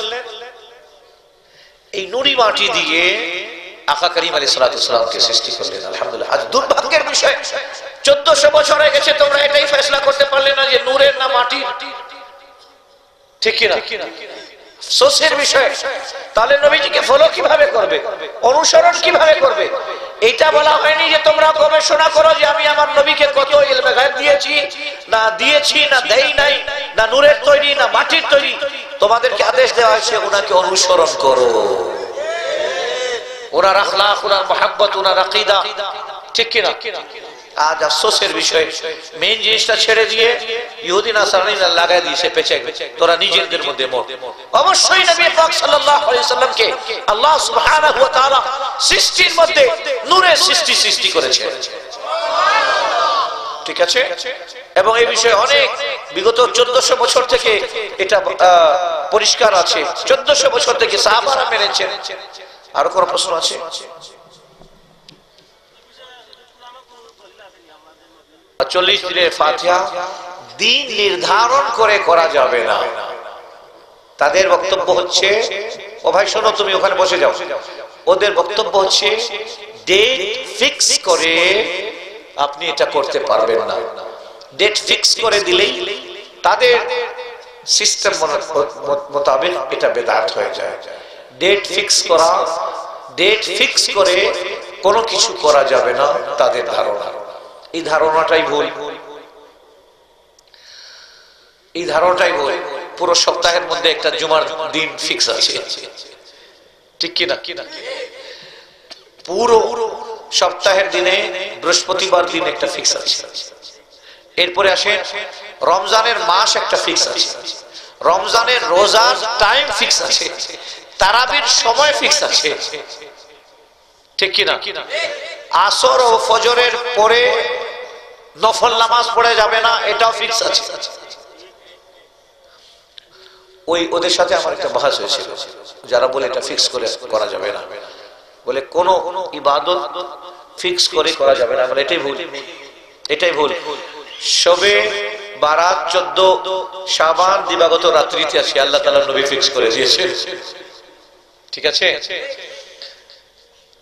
Speaker 2: এই নুরি মাটি দিয়ে আকা করিম আলাইহিস সালাতু ওয়াসসালামকে সৃষ্টি করলেন। আলহামদুলিল্লাহ। আজ দুর্ভাগ্যের বিষয়, 1400 বছর হয়ে গেছে, তোমরা এটাই ফয়সালা করতে পারলে না যে নূরের না মাটি। ঠিক কি না? সোসের বিষয়। তাহলে নবীজিকে ফলো কিভাবে করবে, অনুসরণ কিভাবে করবে? এটা বলা হয়নি যে তোমরা গবেষণা করো যে আমি আমার নবীকে কত ইলমে গায়ব দিয়েছি না দেই নাই, না নূরের তৈরি না মাটির তৈরি। তোমাদেরকে আদেশ দেওয়া হয়েছে ওনাকে অনুসরণ করো, ওনার আখলাক, ওনার মুহাব্বত, ওনার আকীদা। ঠিক কি না? আজ আফসোসের বিষয়, মেইন জিনিসটা ছেড়ে দিয়ে ইহুদি নাসারানীরা লাগাই দিয়েছে পেছে, তোরা নিজেদের মধ্যে মত। অবশ্যই নবী পাক সাল্লাল্লাহু আলাইহি সাল্লামকে আল্লাহ সুবহানাহু ওয়া তাআলা সৃষ্টির মধ্যে নূরের সৃষ্টি করেছে। ঠিক আছে? এবং এই বিষয়ে অনেক বিগত 1400 বছর থেকে এটা পরিষ্কার আছে। 1400 বছর থেকে সাহাবারা মেনেছেন। আরো কোন প্রশ্ন আছে? 40 দিনের ফাতিহা দিন নির্ধারণ করে করা যাবে না। তাদের বক্তব্য হচ্ছে, ও ভাই শোনো, তুমি ওখানে বসে যাও। ওদের বক্তব্য হচ্ছে ডেট ফিক্স করে আপনি এটা করতে পারবেন না। ডেট ফিক্স করে দিলেই তাদের সিস্টেম মোতাবেক এটা বেদাত হয়ে যায়। ডেট ফিক্স করে কোনো কিছু করা যাবে না, তাদের ধারণা। এই ধারণাটাই ভুল। পুরো সপ্তাহের মধ্যে একটা জুমার দিন ফিক্স আছে। ঠিক কি না? পুরো সপ্তাহের দিনে বৃহস্পতিবার দিন একটা ফিক্স আছে। এরপরে আসে রমজানের মাস একটা ফিক্স আছে, রমজানের রোজার টাইম ফিক্স আছে, তারাবির সময় ফিক্স আছে। ঠিক কি না? আসর ও ফজরের পরে নফল নামাজ পড়ে যাবে না, এটাও ফিক্স আছে। ওদের সাথে আমার একটা বাহাস হয়েছিল, যারা বলে এটা ফিক্স করে করা যাবে না, বলে কোন ইবাদত ফিক্স করে করা যাবে না। মানে এটাই ভুল। শবে বারাত 14 শাবান দিবাগত রাত্রিতে আছে, আল্লাহ তাআলা নবী ফিক্স করে দিয়েছে। ঠিক আছে?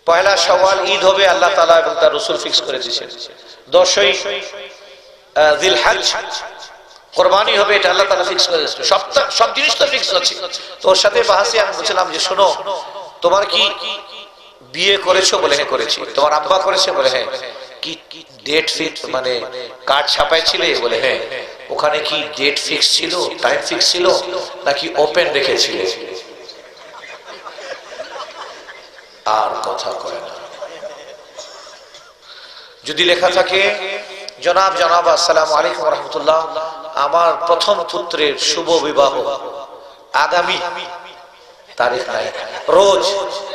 Speaker 2: পয়লা শাওয়াল ঈদ হবে, আল্লাহ তাআলা এবং তার রাসূল ফিক্স করে দিয়েছেন। 10ই জিলহজ কুরবানি হবে, এটা আল্লাহ তাআলা ফিক্স করে দিয়েছেন। সব জিনিস তো ফিক্স আছে। তো ওর সাথে বাহাসে আমি বলছিলাম যে শোনো, তোমার কি বিয়ে করেছো? বলে হ্যাঁ করেছি। তোমার আব্বা করেছে? বলে হ্যাঁ। কি ডেট ফিক্স, মানে কার্ড ছাপাইছিলে? বলে হ্যাঁ। ওখানে কি ডেট ফিক্স ছিল, টাইম ফিক্স ছিল, নাকি ওপেন রেখেছিলে? আর কথা কয় না। যদি লেখা থাকে জনাব আসসালামু আলাইকুম ওয়া রাহমাতুল্লাহ, আমার প্রথম পুত্রের শুভ বিবাহ আগামী তারিখ নাই, রোজ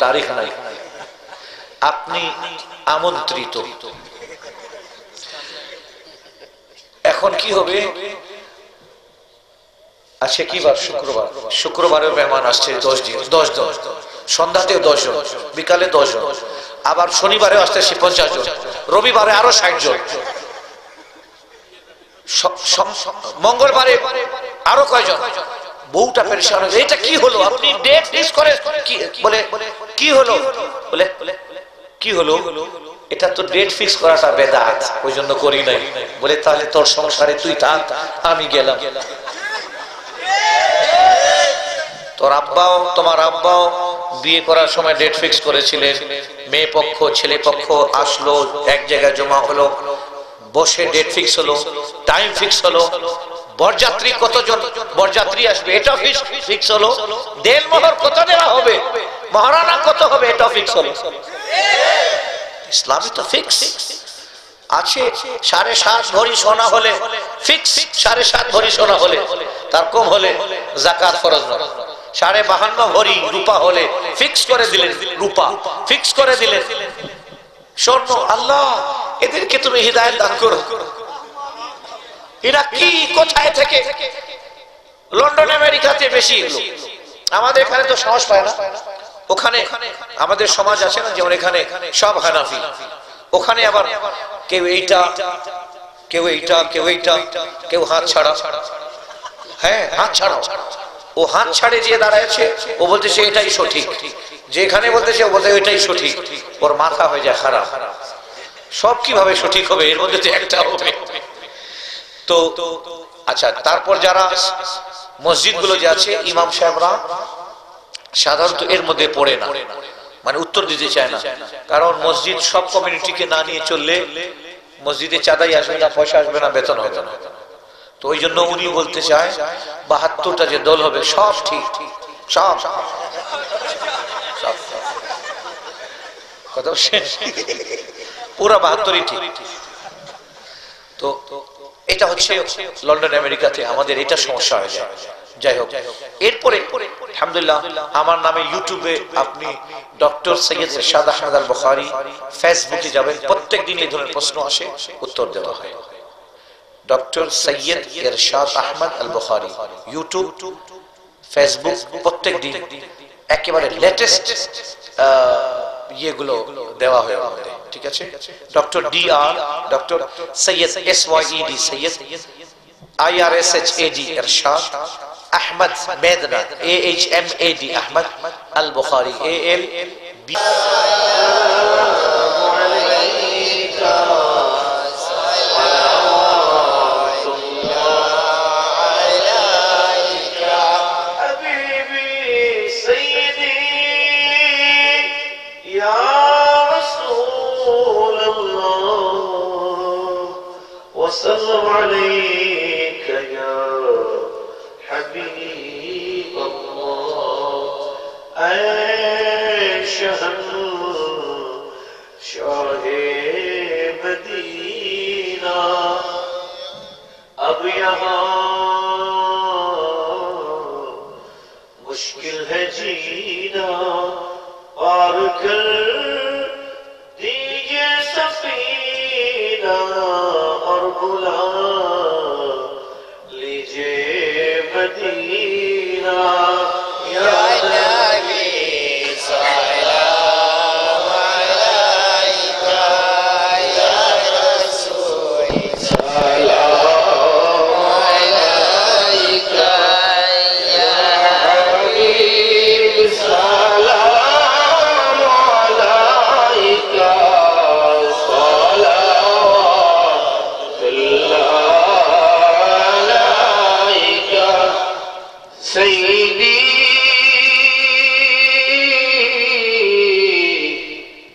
Speaker 2: তারিখ নাই, আপনি আমন্ত্রিত। এখন কি হবে? আজকে কি বার? শুক্রবারেও মেহমান আসছে 10 দিন, 10 সন্ধ্যাতেও 10 জন, বিকালে 10 জন, আবার শনিবারে আসতেছে 50 জন, রবিবারে আরো 60 জন, মঙ্গলবারে আরো কয়জন। বউটা পেরেশান হয়ে, এটা কি হলো? আপনি ডেট ফিক্স করে বলে কি হলো? বলে কি হলো? এটা তো ডেট ফিক্স করাটা বেদাত, ওই জন্য করি নাই। বলে তাহলে তোর সংসারে তুই থাক, আমি গেলাম। তোর আব্বাও তোমার আব্বাও বিয়ে করার সময় ডেট ফিক্স করেছিলেন, মেয়ে পক্ষ ছেলে পক্ষ আসলো, এক জায়গায় জমা হলো, বসে ডেট ফিক্স হলো, টাইম ফিক্স হলো, বরযাত্রী কতজন বরযাত্রী আসবে এটা ফিক্স হলো, দেনমোহর কত দেওয়া হবে, মহারানা কত হবে এটা ফিক্স হলো। ইসলামই তো ফিক্স আছে। 7.5 ভরি সোনা হলে ফিক্স, 7.5 ভরি সোনা হলে, তার কম হলে যাকাত ফরজ নয়। 52.5 ভরি রূপা হলে ফিক্স করে দিলেন, রূপা ফিক্স করে দিলেন স্বর্ণ। আল্লাহ এদেরকে তুমি হিদায়াত দান করো। এরা কি কোথায় থেকে? লন্ডন আমেরিকাতে বেশি, আমাদের এখানে তো সাহস পায় না। ওখানে আমাদের সমাজ আছে না, যেমন এখানে সব হানাফি, ওখানে আবার কেউ এইটা কেউ এইটা কেউ এইটা, কেউ হাত ছাড়া। হ্যাঁ হাত ছাড়া, ও হাত ছাড়ে যে দাঁড়াচ্ছে ও বলতেছে এটাই সঠিক, যেখানে বলতেছে ও বলতে এটাই সঠিক, ওর মাথা হয়ে যায় খারাপ। সব কিভাবে সঠিক হবে? এর মধ্যে তো একটা হবে। তো আচ্ছা, তারপর যারা মসজিদ গুলো যে আছে ইমাম সাহেবরা সাধারণত এর মধ্যে পড়ে না, মানে উত্তর দিতে চায় না, কারণ মসজিদ সব কমিউনিটিকে না নিয়ে চললে মসজিদে চাঁদাই আসবে না, পয়সা আসবে না, বেতন হবে না। তো ওই জন্য উনি বলতে চায় 72টা যে দল হবে সব ঠিক, সব কথা পুরো 72ই ঠিক। তো এটা হচ্ছে লন্ডন আমেরিকাতে আমাদের এটা সমস্যা হয়ে যায়। যাই হোক, এরপরে আলহামদুলিল্লাহ আমার নামে ইউটিউবে আপনি ডক্টর সৈয়দ ইরশাদ আহমদ আল বুখারী, ফেসবুকে যাবেন, প্রত্যেক দিন এই ধরনের প্রশ্ন আসে, উত্তর দেওয়া হয়। ডক্টর সৈয়দ ইরশাদ আহমদ আল বুখারী, ইউটিউব, ফেসবুক, প্রত্যেক দিন একেবারে লেটেস্ট ইয়েগুলো দেওয়া হয় আমাদের, ঠিক আছে? Doctor DR, doctor Syed SYED, Syed IRSHAD ইরশাদ আহমদ মেদনা, AHMAD আহমদ আল বুখারী, ALB।
Speaker 3: وسلم عليك يا حبيب الله اے شہنشاہ مدینہ اب یہاں مشکل ہے جینا پار کر دیجئے سفینہ اور بلا لیجئے مدینہ یا نبی سلام علیکہ یا رسول سلام علیکہ یا حبیب سلام علیکہ سيدي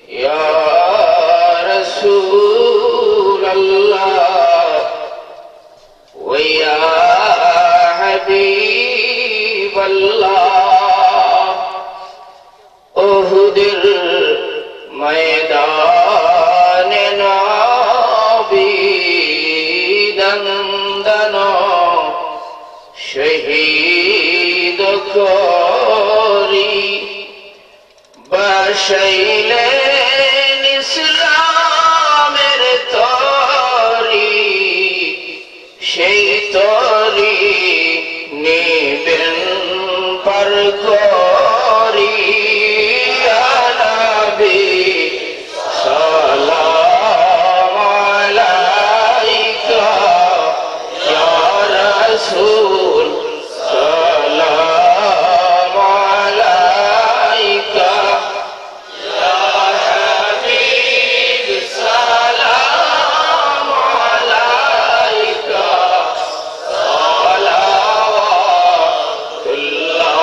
Speaker 3: يا رسول الله ويا حبيب الله أهد الميدان نابيدا دنا شهيد كوري بشيلين إسلام توري شيطوري نبن بركوري يا نبي سلام عليك يا رسول سلام عليك يا حبيب سلام عليك صلوات الله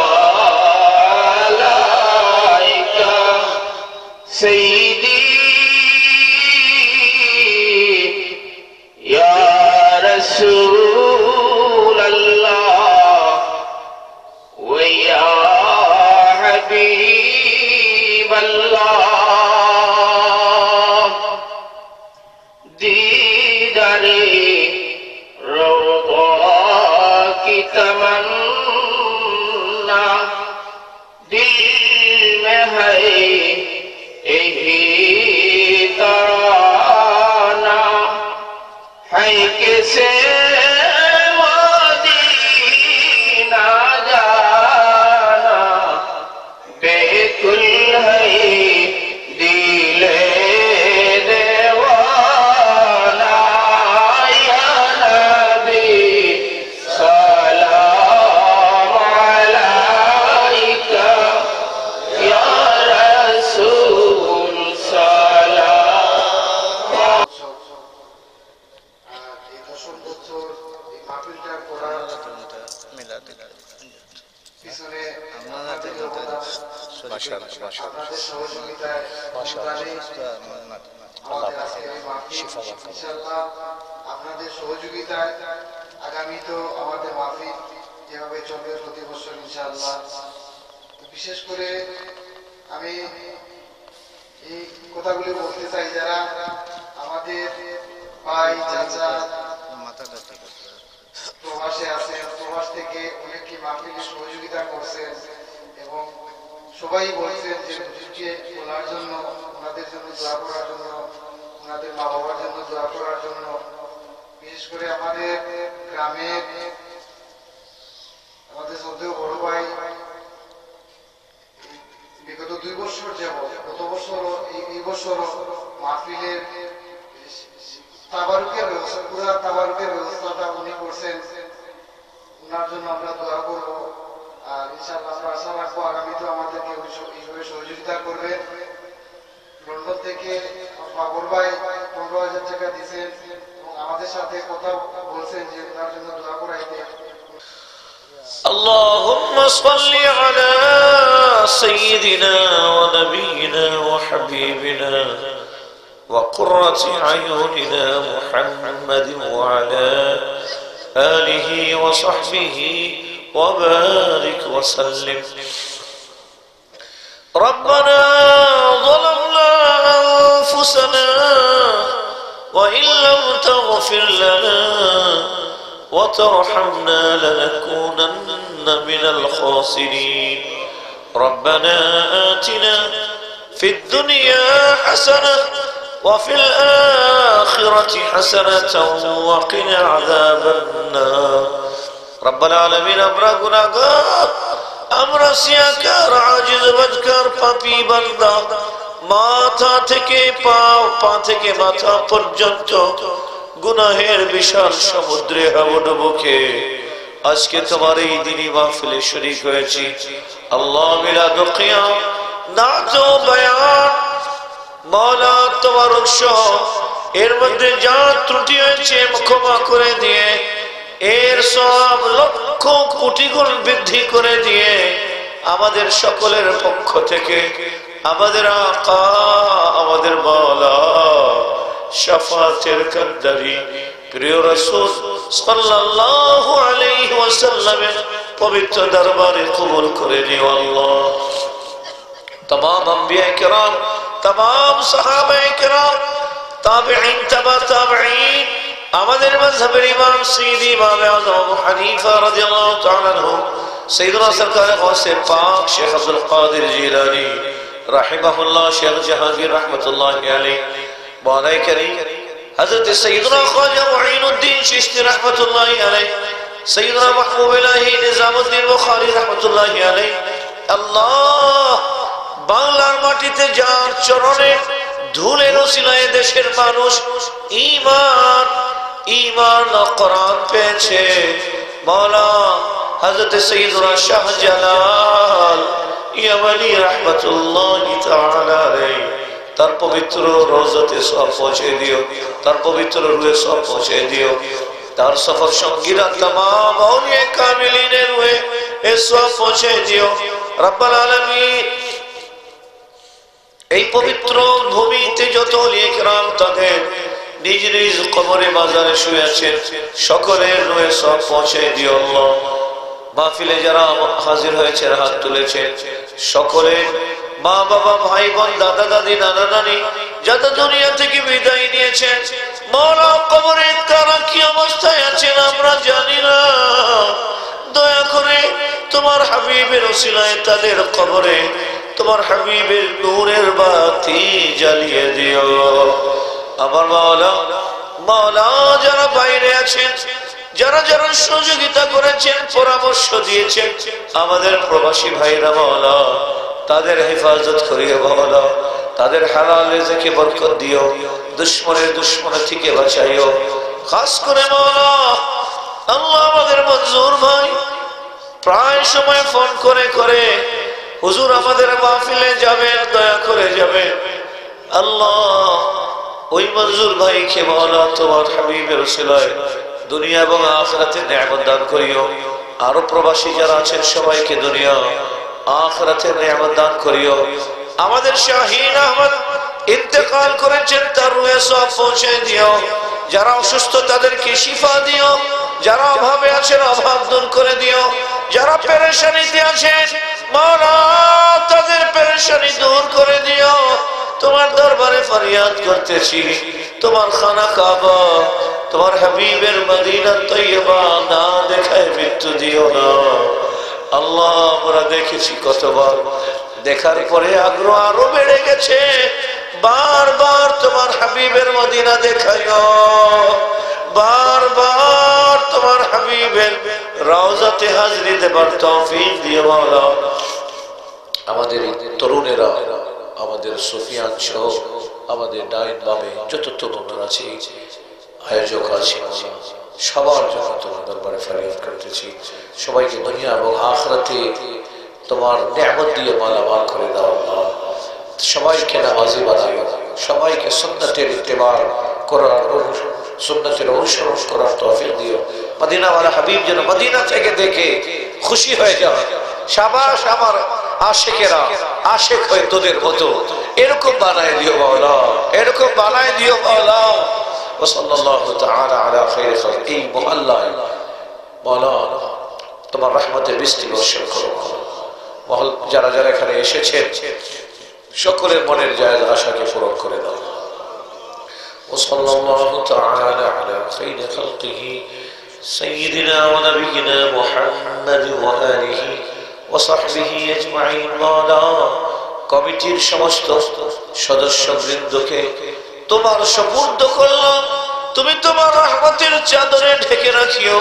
Speaker 3: رسول الله ويا حبيب الله दीदार रौज़ा की तमन्ना दिल में है यही तराना है किसे मदीना जाना बेकुल है दिले
Speaker 4: আপনাদের সহযোগিতায় আগামী তো আমাদের মাহফিল যেভাবে চলবে প্রতি বছর ইনশাআল্লাহ। বিশেষ করে আমি এই কথাগুলি বলতে চাই, যারা আমাদের ভাই চাচা প্রবাসে আছেন, প্রবাস থেকে অনেকে মাহফিলে সহযোগিতা করছেন এবং সবাই বলছেন যে হুজুরকে বলার জন্য, ওনাদের জন্য দোয়া করার জন্য, ওনাদের মা বাবার জন্য দোয়া করার জন্য। বিশেষ করে আমাদের গ্রামের আমাদের শ্রদ্ধেয় বড় ভাই বিগত 2 বছর যাবত, গত বছর এই বছর মাহফিলের তাবারুকের ব্যবস্থা, পুরা তাবারুকের ব্যবস্থাটা উনি করছেন। ওনার জন্য আমরা দোয়া করবো আর ইনশাআল্লাহ আমরা আশা রাখবো আগামীতে আমাদেরকে এইভাবে সহযোগিতা করবেন। লন্ডন থেকে বাবর ভাই 15,000 টাকা দিয়েছেন এবং আমাদের সাথে কথা বলছেন যে ওনার জন্য দোয়া করাইতে।
Speaker 2: اللهم صل على سيدنا ونبينا وحبيبنا وقرة عيوننا محمد وعلى آله وصحبه وبارك وسلم. ربنا ظلمنا أنفسنا وإن لم تغفر لنا وترحمنا لنكونن من الخاسرين. ربنا آتنا في الدنيا حسنة وفي الآخرة حسنة وقنا عذاب النار. رب العالمين আমরা গুনাহগার, আমরা সিয়াকার, আজিজ, বদকার, পাপী বান্দা। মাথা থেকে পা থেকে মাথা পর্যন্ত গুনাহের বিশাল সমুদ্রে হাবুডুবুকে আজকে তোমার এই দিনী মাহফিলে শরীক হয়েছি। আল্লাহ মিলাদ ও কিয়াম, নাত ও বয়ান, মাওলা তবারক সহ এর মধ্যে যা ত্রুটি হয়েছে ক্ষমা করে দিয়ে এর সব লক্ষ কোটি গুণ বৃদ্ধি করে দিয়ে আমাদের সকলের পক্ষ থেকে আমাদের আকা, আমাদের মাওলা শাফাতের কান্দারি প্রিয় রাসূল সাল্লাল্লাহু আলাইহি ওয়াসাল্লামের পবিত্র দরবারে কবুল করে নিও আল্লাহ। तमाम अंबिया किराम, तमाम साहाबा किराम, ताबिईन, तबा ताबिईन, আমাদের মাযহাবের ইমাম সৈয়দ ইমাম আযম আবু হানিফা রাদিয়াল্লাহু তাআলা আনহু, সাইয়্যিদুনা সরকার গাউসে পাক শেখ আব্দুল কাদের জিলানী রাহিমাহুল্লাহ, শেখ জাহাঙ্গীর রাহমাতুল্লাহি আলাইহি, মাওলাই করিম হযরত সাইয়্যিদুনা খাজা মুঈনুদ্দিন চিশতি রাহমাতুল্লাহি আলাইহি, সাইয়্যিদুনা মাহবুব ইলাহি নিজামউদ্দিন বুখারী রাহমাতুল্লাহি আলাইহি। আল্লাহ, বাংলার মাটিতে যার চরণে ধুলের ওসিলায় দেশের মানুষ ঈমান ও কোরআন পেয়েছে, মাওলা হযরত সাইয়্যিদুনা শাহজালাল ইয়ামানি রাহমাতুল্লাহি তাআলা আলাইহি, তার পবিত্র রওজাতে সওয়াব পৌঁছে দিও, তার পবিত্র রূহে সওয়াব পৌঁছে দিও, তার সফর সঙ্গীরা तमाम আউলিয়া কামিলিনের রূহে এ সওয়াব পৌঁছে দিও। রব্বুল আলামিন, এই পবিত্র ভূমিতে যত আউলিয়া কিরাম তাদের নিজ নিজ কবরে মাজারে শুয়ে আছেন সকলের রয়ে সব পৌঁছে দিও আল্লাহ। মাহফিলে যারা হাজির হয়েছেন হাত তুলেছেন সকলের মা বাবা ভাই বোন দাদা দাদি নানা নানি যারা দুনিয়া থেকে বিদায় নিয়েছেন মওলা কবরে কারা কি অবস্থায় আছেন আমরা জানি না, দয়া করে তোমার হাবিবের ওসিলায় তাদের কবরে তোমার হাবিবের নূরের বাতি জ্বালিয়ে দিও। আমার মাওলা যারা বাইরে আছেন যারা যারা সহযোগিতা করেছেন পরামর্শ দিয়েছেন আমাদের প্রবাসী ভাইরা মাওলা তাদের হেফাজত করিও মাওলা, তাদের হালাল রিজকে বরকত দিও, দুশমনের দুশমন থেকে বাঁচাইও। খাস করে মাওলা আল্লাহ আমাদের মনজুর ভাই প্রায় সময় ফোন করে করে হুজুর আমাদের মাহফিলে যাবেন, দয়া করে যাবেন। আল্লাহ ওই মনজুর ভাইকে মাওলা তোমার হাবিবের ওসিলায় দুনিয়া এবং আখিরাতে নিয়ামত দান করিও। আরো প্রবাসী যারা আছেন সবাইকে দুনিয়া আখিরাতে নিয়ামত দান করিও। আমাদের শাহিন আহমদ ইন্তেকাল করেছেন তার রূহে সওয়াব পৌঁছে দিও। যারা অসুস্থ তাদেরকে শিফা দিও, যারা অভাবে আছেন অভাব দূর করে দিও, যারা পেরেশানিতে আছেন মাওলা তাদের পেরেশানি দূর করে দিও। তোমার দরবারে ফরিয়াদ করতেছি তোমার খানা কাবা তোমার হাবিবের মদিনা তৈয়বা না দেখায় মৃত্যু দিও না। আল্লাহ আমরা দেখেছি কতবার, দেখার পরে আগ্রহ আরো বেড়ে গেছে, বারবার তোমার হাবিবের মদিনা দেখাইও, বারবার তোমার হাবিবের রওজাতে হাজরি দেবার তৌফিক দিও মাওলা। আমাদের তরুণেরা আমাদের সুফিয়ান সহ আমাদের ডাইন বামে যত তরুণ আছে আয়োজক আছে সবার জন্য তোমার দরবারে ফরিয়াদ করতেছি, সবাইকে দুনিয়া এবং আখিরাতে তোমার নিয়ামত দিয়ে মালামাল করে দাও আল্লাহ। সবাইকে নামাজি বানাও, সবাইকে সুন্নতের ইত্তেবা করার সুন্নতের অনুসরণ করার তৌফিক দিও। মদিনাওয়ালা হাবিব যেন মদিনা থেকে দেখে খুশি হয়ে যায়, শাবাশ আমার আশিকেরা আশিক হয়ে তোদের মতো এরকম বানায় দিও মাওলা, এরকম বানায় দিও মাওলা। ওয়াসাল্লাল্লাহু তাআলা আলা খায়রি খালক। এই মহল্লায় মাওলা তোমার রহমতের বৃষ্টি বর্ষণ করো। মহল যারা যারা এখানে এসেছেন সকলের মনের জায়েজ আশাকে পূরণ করে দাও। ওয়াসাল্লাল্লাহু তাআলা আলা খায়রি খালকিহি সাইয়্যিদিনা ওয়া নাবিয়িনা মুহাম্মাদ ওয়া আলিহি ওয়া সাহবিহি আজমাইন। মাওলা কমিটির সমস্ত সদস্যবৃন্দকে তোমার সুপুর্দ করলাম, তুমি তোমার রহমতের চাদরে ঢেকে রাখিও,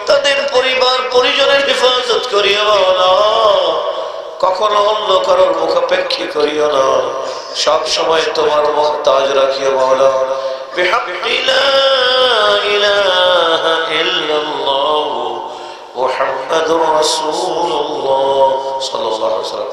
Speaker 2: তাদের পরিবার পরিজনের হেফাজত করিও মাওলা, কখনো অন্য কারোর মুখাপেক্ষী করিও না, সব সময় তোমার মুহতাজ রাখিও মাওলা। বিহাক্কি লা ইলাহা ইল্লাল্লাহ মুহাম্মাদুর রাসূলুল্লাহ সাল্লাল্লাহু আলাইহি ওয়াসাল্লাম।